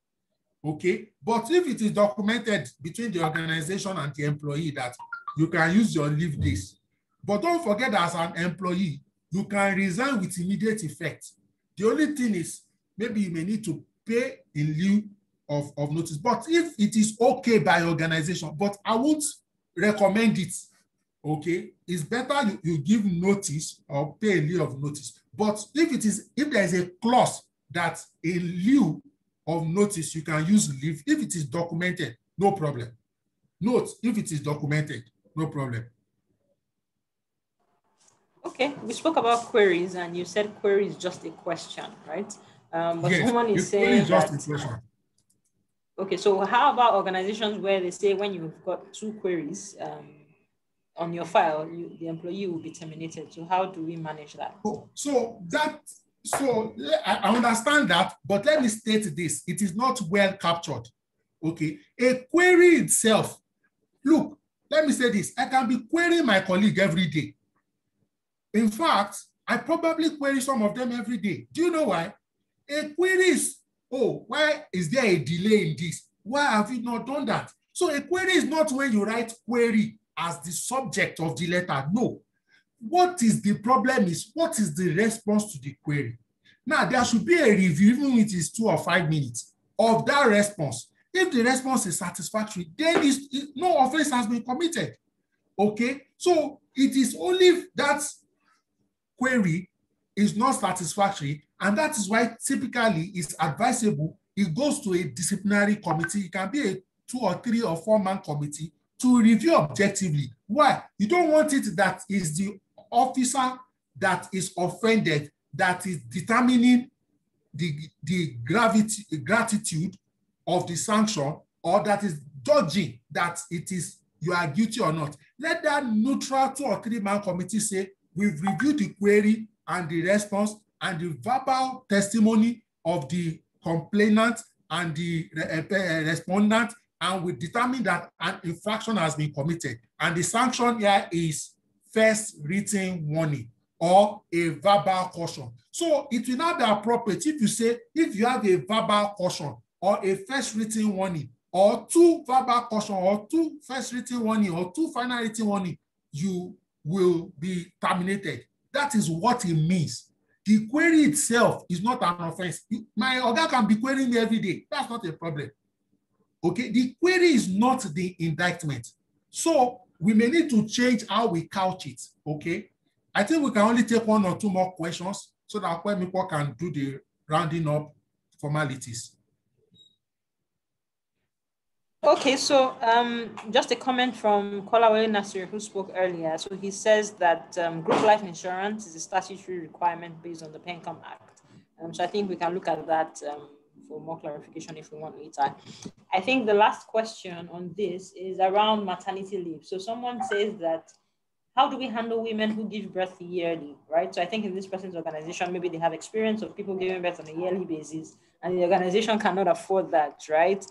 Okay, but if it is documented between the organization and the employee that you can use your leave days, but don't forget that as an employee, you can resign with immediate effect. The only thing is maybe you may need to pay in lieu of notice. But if it is okay by organization, but I won't recommend it. Okay, it's better you give notice or pay in lieu of notice. But if there is a clause that in lieu of notice you can use leave, if it is documented, no problem. Note, if it is documented, no problem. Okay, we spoke about queries, and you said query is just a question, right? But yes, someone is saying just that, a question. Okay, so how about organizations where they say when you've got 2 queries on your file, the employee will be terminated? So how do we manage that? So I understand that, but let me state this. It is not well captured. Okay, a query itself, look, let me say this. I can be querying my colleague every day. In fact, I probably query some of them every day. Do you know why? A query is, oh, why is there a delay in this? Why have you not done that? So a query is not when you write query as the subject of the letter. No. What is the problem is, what is the response to the query? Now, there should be a review, even if it is 2 or 5 minutes, of that response. If the response is satisfactory, then no offense has been committed. Okay? So it is only that query is not satisfactory, and that is why typically it's advisable it goes to a disciplinary committee. It can be a 2 or 3 or 4-man committee to review objectively. Why? You don't want it that is the officer that is offended that is determining the gratitude of the sanction, or that is judging that it is you are guilty or not. Let that neutral 2 or 3-man committee say, we've reviewed the query and the response and the verbal testimony of the complainant and the respondent and we determine that an infraction has been committed, and the sanction here is first written warning or a verbal caution. So it will not be appropriate if you say, if you have a verbal caution or a first written warning or two verbal caution or two first written warning or two final written warning, you will be terminated. That is what it means. The query itself is not an offense. My oga can be querying me every day. That's not a problem. Okay, the query is not the indictment. So we may need to change how we couch it. Okay, I think we can only take one or two more questions so that Kwemiko can do the rounding up formalities. Okay, so just a comment from Kolawole Nasir, who spoke earlier. So he says that group life insurance is a statutory requirement based on the PENCOM Act. So I think we can look at that for more clarification if we want later. I think the last question on this is around maternity leave. So someone says that, how do we handle women who give birth yearly, right? So I think in this person's organization, maybe they have experience of people giving birth on a yearly basis, and the organization cannot afford that, right?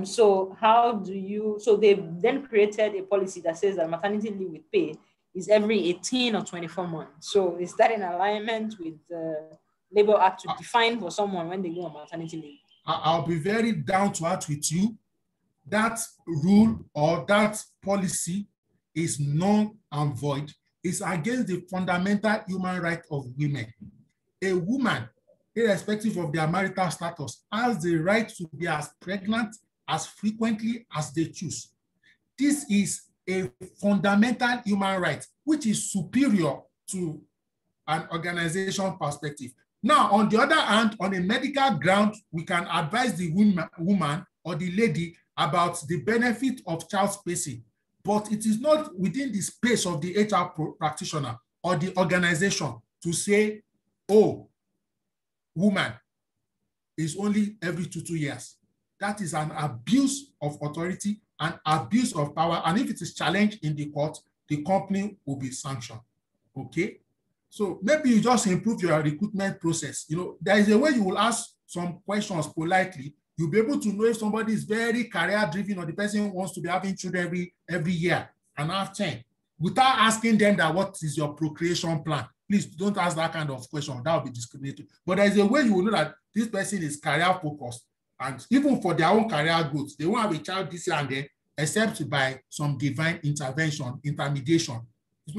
So how do you, so they then created a policy that says that maternity leave with pay is every 18 or 24 months. So is that in alignment with the Labor Act to define for someone when they go on maternity leave? I'll be very down to earth with you. That rule or that policy is null and void. It's against the fundamental human right of women. A woman, irrespective of their marital status, has the right to be as pregnant as frequently as they choose. This is a fundamental human right, which is superior to an organization perspective. Now, on the other hand, on a medical ground, we can advise the woman or the lady about the benefit of child spacing, but it is not within the space of the HR practitioner or the organization to say, oh, woman is only every 2 years. That is an abuse of authority and abuse of power. And if it is challenged in the court, the company will be sanctioned. Okay. So maybe you just improve your recruitment process. You know, there is a way you will ask some questions politely. You'll be able to know if somebody is very career driven or the person wants to be having children every year and have 10, without asking them that what is your procreation plan. Please don't ask that kind of question. That will be discriminatory. But there is a way you will know that this person is career focused, and even for their own career growth, they won't have a child this year and then, except by some divine intervention, intermediation. It's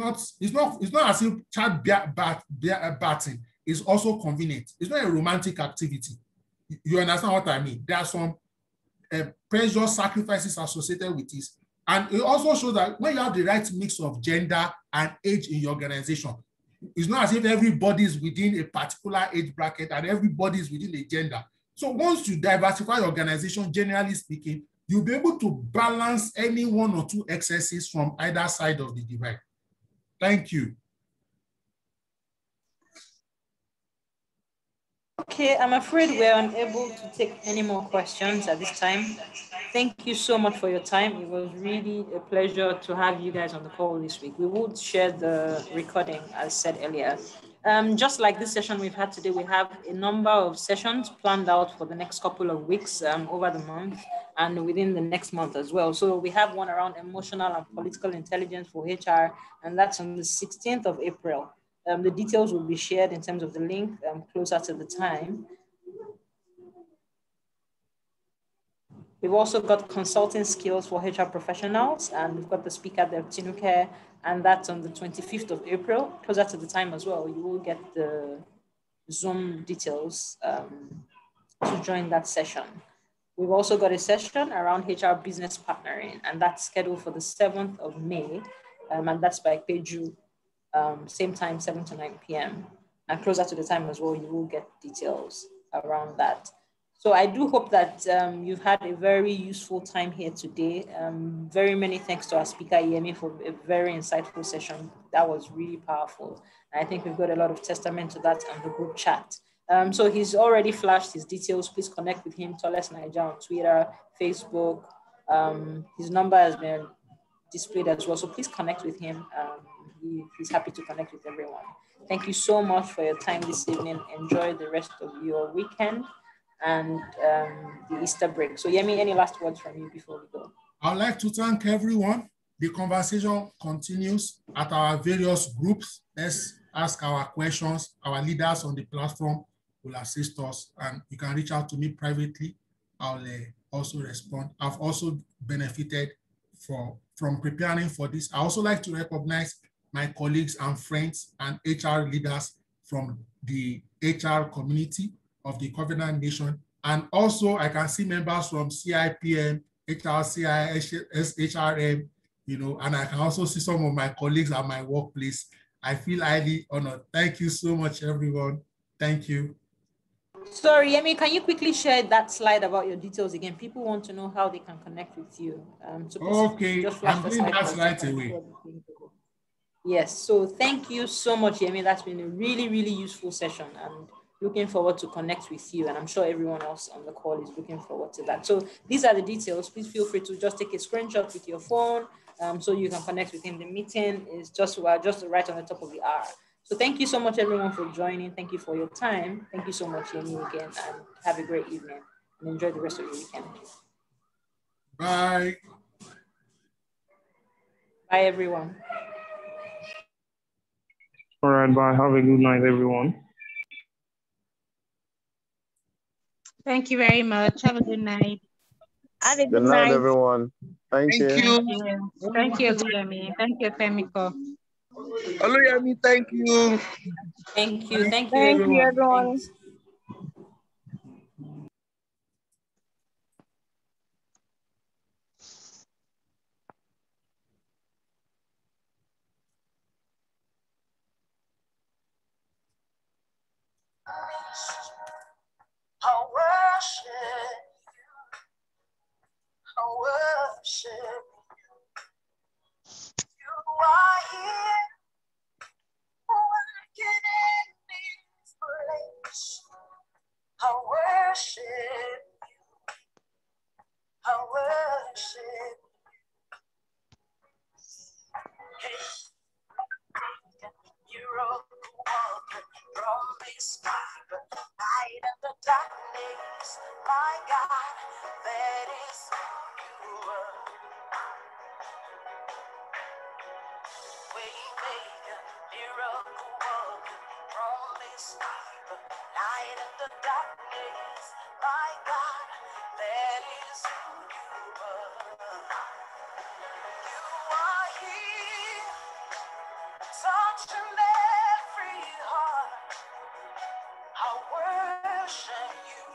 not as if child birthing is also convenient. It's not a romantic activity. You understand what I mean? There are some pressure sacrifices associated with this. And it also shows that when you have the right mix of gender and age in your organization, it's not as if everybody is within a particular age bracket and everybody is within a gender. So once you diversify your organization, generally speaking, you'll be able to balance any one or two excesses from either side of the divide. Thank you. Okay, I'm afraid we're unable to take any more questions at this time. Thank you so much for your time. It was really a pleasure to have you guys on the call this week. We will share the recording, as said earlier. Just like this session we've had today, we have a number of sessions planned out for the next couple of weeks over the month and within the next month as well. So we have one around emotional and political intelligence for HR, and that's on the 16th of April. The details will be shared in terms of the link closer to the time. We've also got consulting skills for HR professionals, and we've got the speaker there, Tinuke, and that's on the 25th of April, closer to the time as well. You will get the Zoom details to join that session. We've also got a session around HR business partnering, and that's scheduled for the 7th of May, and that's by Peju, same time, 7 to 9 p.m. And closer to the time as well, you will get details around that. So I do hope that you've had a very useful time here today. Very many thanks to our speaker, Oluyemi, for a very insightful session. That was really powerful. I think we've got a lot of testament to that on the group chat. So he's already flashed his details. Please connect with him, Tallest Niger on Twitter, Facebook. His number has been displayed as well. So please connect with him. He's happy to connect with everyone. Thank you so much for your time this evening. Enjoy the rest of your weekend. and the Easter break. So Yemi, any last words from you before we go? I'd like to thank everyone. The conversation continues at our various groups. Let's ask our questions. Our leaders on the platform will assist us, and you can reach out to me privately. I'll also respond. I've also benefited from preparing for this. I also like to recognize my colleagues and friends and HR leaders from the HR community of the Covenant Nation. And also I can see members from CIPM, HRCI, SHRM, you know, and I can also see some of my colleagues at my workplace. I feel highly honored. Thank you so much, everyone. Thank you. Sorry, Yemi, can you quickly share that slide about your details again? People want to know how they can connect with you. So okay, I'm doing that right away. Yes, so thank you so much, Yemi. That's been a really, really useful session, and looking forward to connect with you. And I'm sure everyone else on the call is looking forward to that. So these are the details. Please feel free to just take a screenshot with your phone so you can connect with him. The meeting is just right on the top of the hour. So thank you so much, everyone, for joining. Thank you for your time. Thank you so much, Yemi, again, and have a great evening and enjoy the rest of your weekend. Bye. Bye, everyone. All right, bye. Have a good night, everyone. Thank you very much. Have a good night. Have a good night, everyone. Thank you. Thank you, Oluyemi. Thank you, Femiko. Oluyemi, thank you. Thank you. Thank you, everyone. Thanks. I worship you. I worship you. You are here, working in this place. I worship you. I worship you. Hey, miracle worker, promise keeper, light in the darkness. My God, that is who you are. Waymaker, miracle worker, promise keeper, light in the darkness. My God, that is who you are. You are here, touching every heart. I worship you.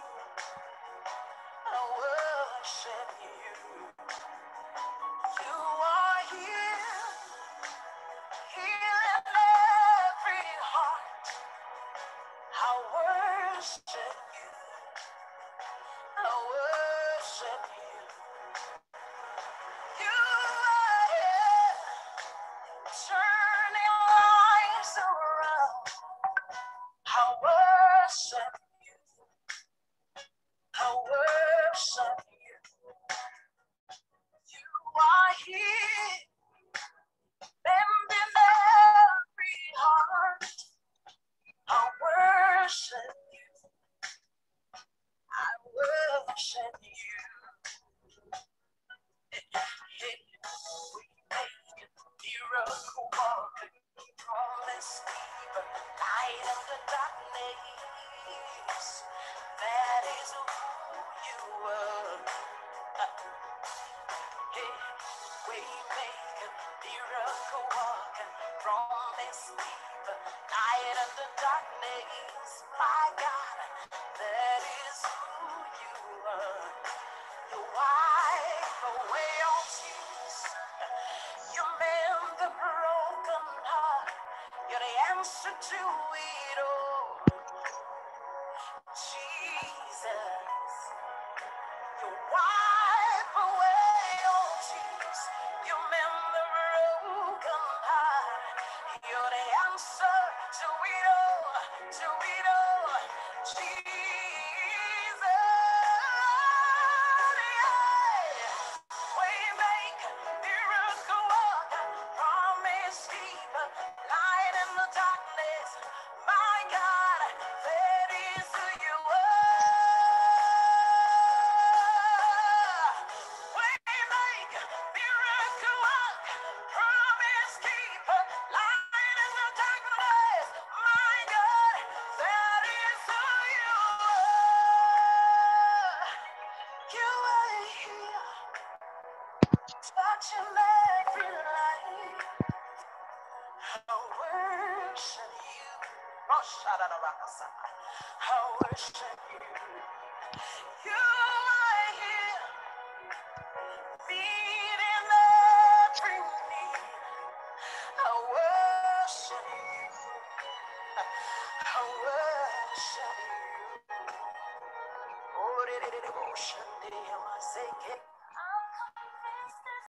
I worship you. You are here, healing every heart. I worship you. I worship you. You are here, turning lives around. I worship you. I worship you. You are here, bending every heart. I worship you. I worship you. We make it miracle walking, promise keeper, light in the darkness. That is who you are. We make it miracle walking, promise keeper, light in the darkness. My God, that is who you are. You wipe away all tears. You mend the broken heart. You're the answer to it all. Jesus, you wipe away all tears. You mend the broken heart. You're the answer to it all, to it all. worship you. You are here, meeting every need. I worship you. I worship you. Oh,